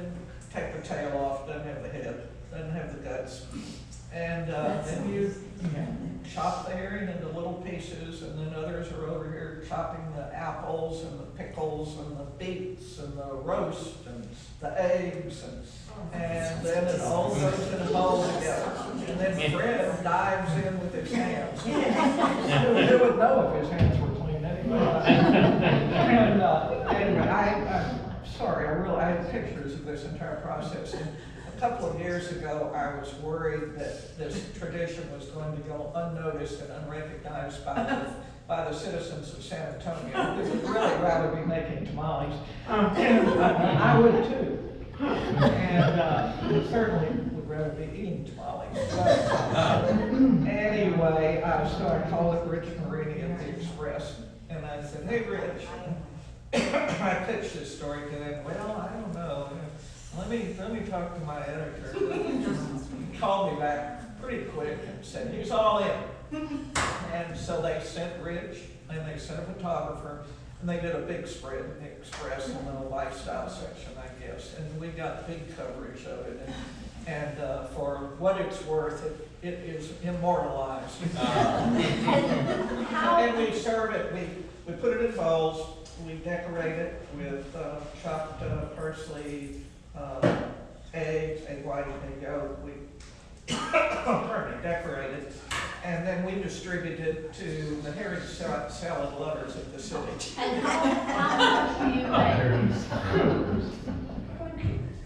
take the tail off, doesn't have the head, doesn't have the guts. And then you chop the herring into little pieces, and then others are over here chopping the apples and the pickles and the beets and the roast and the eggs, and then it all goes in a bowl together. And then Fred dives in with his hands. Who would know if his hands were clean anyway? And anyway, I'm sorry, I have pictures of this entire process. And a couple of years ago, I was worried that this tradition was going to go unnoticed and unrecognized by the citizens of San Antonio, who would really rather be making tamales. And I would too. And certainly would rather be eating tamales. Anyway, so I called up Rich Marini at the Express, and I said, hey, Rich, I pitched this story to him. Well, I don't know. Let me talk to my editor. He called me back pretty quick and said, he's all in. And so they sent Rich, and they sent a photographer, and they did a big spread in the Express and a lifestyle section, I guess. And we got big coverage of it. And for what it's worth, it is immortalized. And we serve it, we put it in bowls, we decorate it with chopped parsley, eggs, egg white, egg yolk. We decorate it, and then we distribute it to the herring salad lovers of the city. And how much do you make?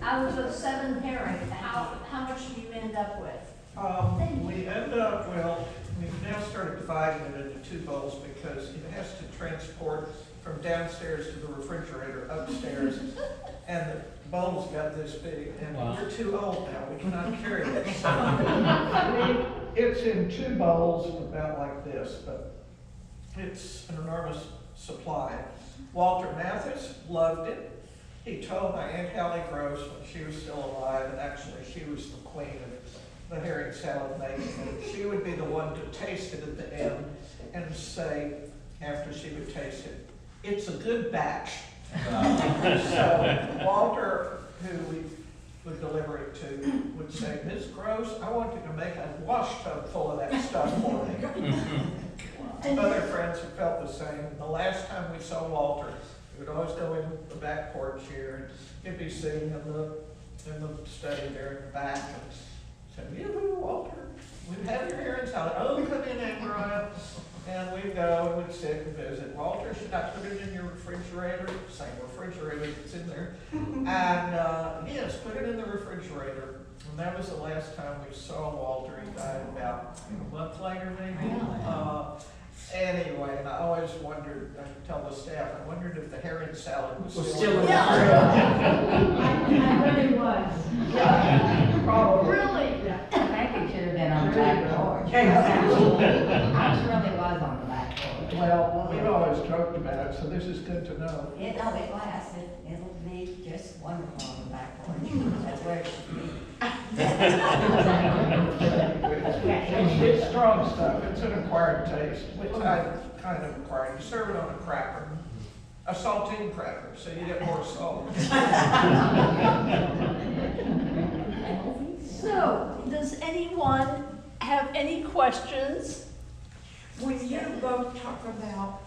Out of the 7 herring, how much do you end up with? We end up, well, we've now started dividing it into 2 bowls because it has to transport from downstairs to the refrigerator upstairs. And the bowl's got this big, and we're too old now, we cannot carry it. So it's in 2 bowls about like this, but it's an enormous supply. Walter Mathis loved it. He told my Aunt Hallie Gross when she was still alive, and actually she was the queen of the herring salad making, and she would be the one to taste it at the end and say, after she would taste it, it's a good batch. So Walter, who we would deliver it to, would say, Ms. Gross, I want you to make a wash tub full of that stuff for me. Other friends have felt the same. The last time we saw Walter, we would always go in the back porch here, and he'd be sitting in the study there in the back, and say, yoo-hoo, Walter, we've had your herring salad. Oh, come in, Aunt Mariah. And we'd go and we'd sit and visit. Walter, should I put it in your refrigerator? Same refrigerator that's in there. And yes, put it in the refrigerator. And that was the last time we saw Walter. He died about a month later, maybe. Anyway, and I always wondered, I could tell the staff, I wondered if the herring salad was still in the I really was. Probably. Really? I think it should have been on the back porch. It really was on the back porch. Well, we've always joked about it, so this is good to know. It lasted. It'll be just wonderful on the back porch. That's where it should be. It's strong stuff. It's an acquired taste, which I kind of acquired. You serve it on a cracker, a saltine cracker, so you get more salt. So, does anyone have any questions? When you both talk about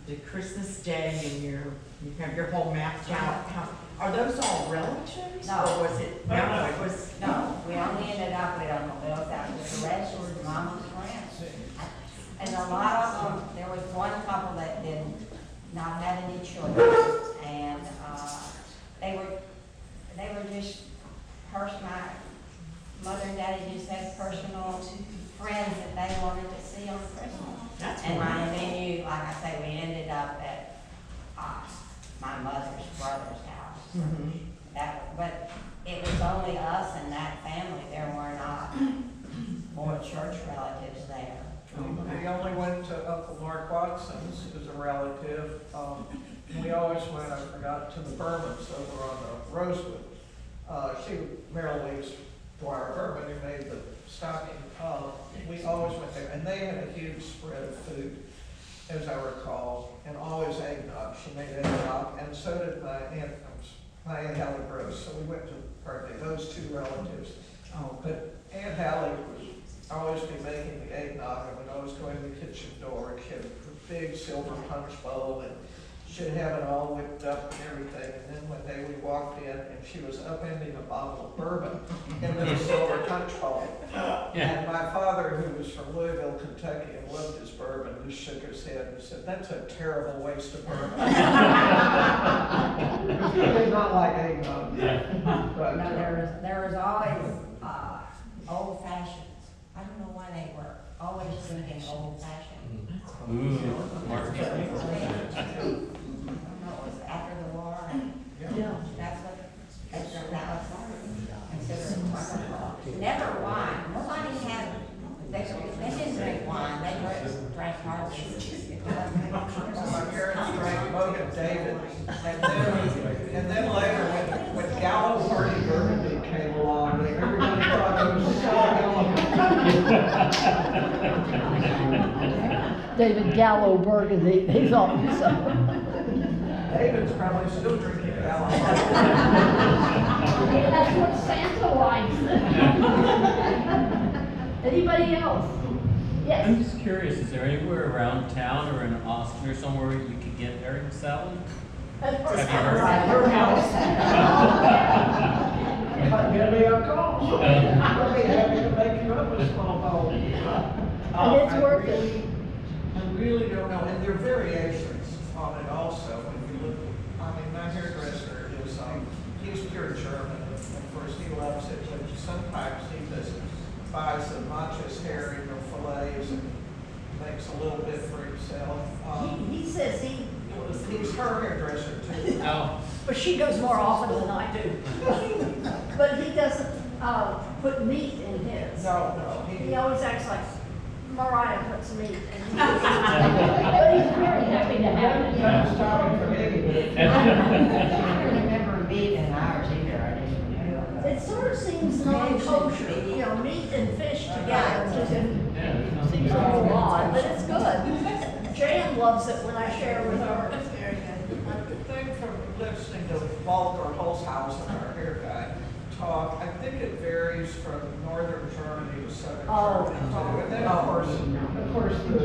the Christmas Day and you have your whole math out, are those all relatives? No. Or was it, no, it was, No, we only ended up with on the bills out with the rest was mama's friends. And a lot of them, there was one couple that did not have any children, and they were just my mother and daddy just had personal friends that they wanted to see on Christmas. that's And wonderful. then you, like I say, we ended up at my mother's brother's house. But it was only us and that family. There were not more church relatives there. We only went to Uncle Mark Watson's, who's a relative. We always went, I forgot, to the Bermans over on Rosewood. Merrill Weeks, Dwyer Berman, who made the stocking. We always went there, and they had a huge spread of food, as I recall, and always eggnog. She made eggnog, and so did my Aunt Hallie Gross. So we went to those 2 relatives. But Aunt Hallie would always be making the eggnog, and would always go in the kitchen door, and she had a big silver punch bowl, and she'd have it all whipped up and everything. And then one day we walked in, and she was upending a bottle of bourbon into the silver punch bowl. And my father, who was from Louisville, Kentucky, and loved his bourbon, just shook his head and said, "That's a terrible waste of bourbon." It's really not like eggnog. But, No, there was always old fashions. I don't know why they were always drinking old fashioned. Mark. I don't know, it was after the war, and that's what that was considered wonderful. Never wine. Nobody had, they didn't drink wine, they drank hardly. my parents drank Mogan David, and then later when Gallo party David Gallo burgundy, they thought so. David's probably still drinking alcohol. That's what Santa likes. Anybody else? Yes. I'm just curious, is there anywhere around town or in Austin or somewhere you could get herring salad? Have you heard? At your house. Give me a call. I'll be happy to make you up a small bowl. And it's worth it. I really don't know, and there are variations on it also. If you look, I mean, my hairdresser is, he's pure German. Of course, he loves it, but sometimes he just buys the Mathis herring or fillets and makes a little bit for himself. He says He's her hairdresser too. Oh, but she goes more often than I do. But he doesn't put meat in his. No, He always acts like Mariah puts meat in his. But he's very happy to have it. That's starting for me. I don't remember meat in ours either, I didn't know. It sort of seems non-kosher, meat and fish together. Just seems a little odd, but it's good. Jan loves it when I share with her. It's very good. I think from listening to Volker Holzhausen, our hair guy, talk, I think it varies from northern Germany to southern Germany too. And then of course the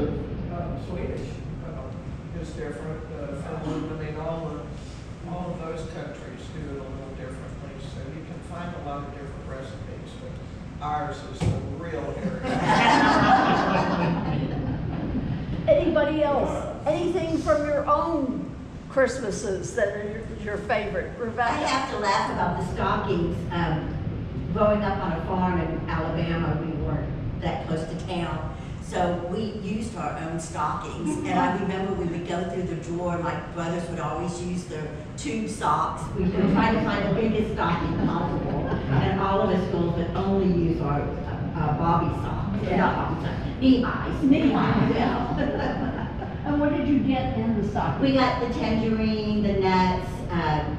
Swedish is different, Finland, I mean, all of those countries do it a little differently. So you can find a lot of different recipes, but ours is the real hair guy. Anybody else? Anything from your own Christmases that are your favorite? I Rebecca? have to laugh about the stockings. Growing up on a farm in Alabama, we weren't that close to town. So we used our own stockings. And I remember we would go through the drawer, like brothers would always use their tube socks. We would try to find the biggest stocking possible. And all of the schools would only use our bobby socks. Yeah. Not bobby socks, knee-highs. Knee-highs, yeah. And what did you get in the stocking? We got the tangerine, the nuts,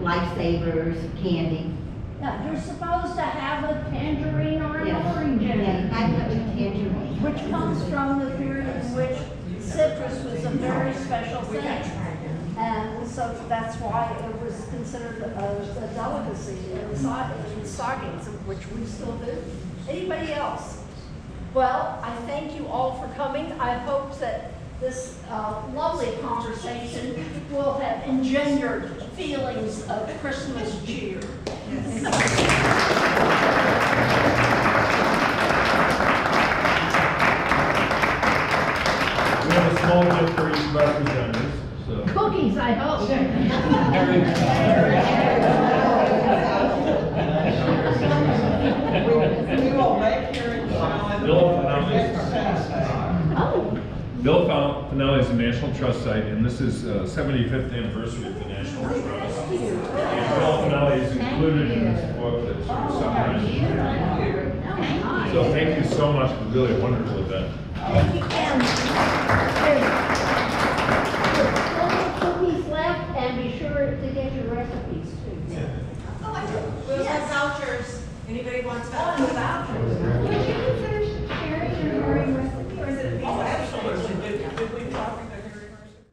lifesavers, candy. Now, you're supposed to have a tangerine or an orange in Yeah, it, I got the tangerine. which comes from the period in which citrus was a very special thing. And so that's why it was considered a delicacy in stockings, which we still do. Anybody else? Well, I thank you all for coming. I hope that this lovely conversation will have engendered feelings of Christmas cheer. We have a small gift for each representative, so. Cookies, I hope. We will make your salad. Bill Finale is a National Trust site, and this is 75th anniversary of the National Trust. And Bill Finale is included in this book that sort of summarizes. So thank you so much for really a wonderful event. And there's plenty of cookies left, and be sure to get your recipes too. We'll have vouchers. Anybody wants vouchers?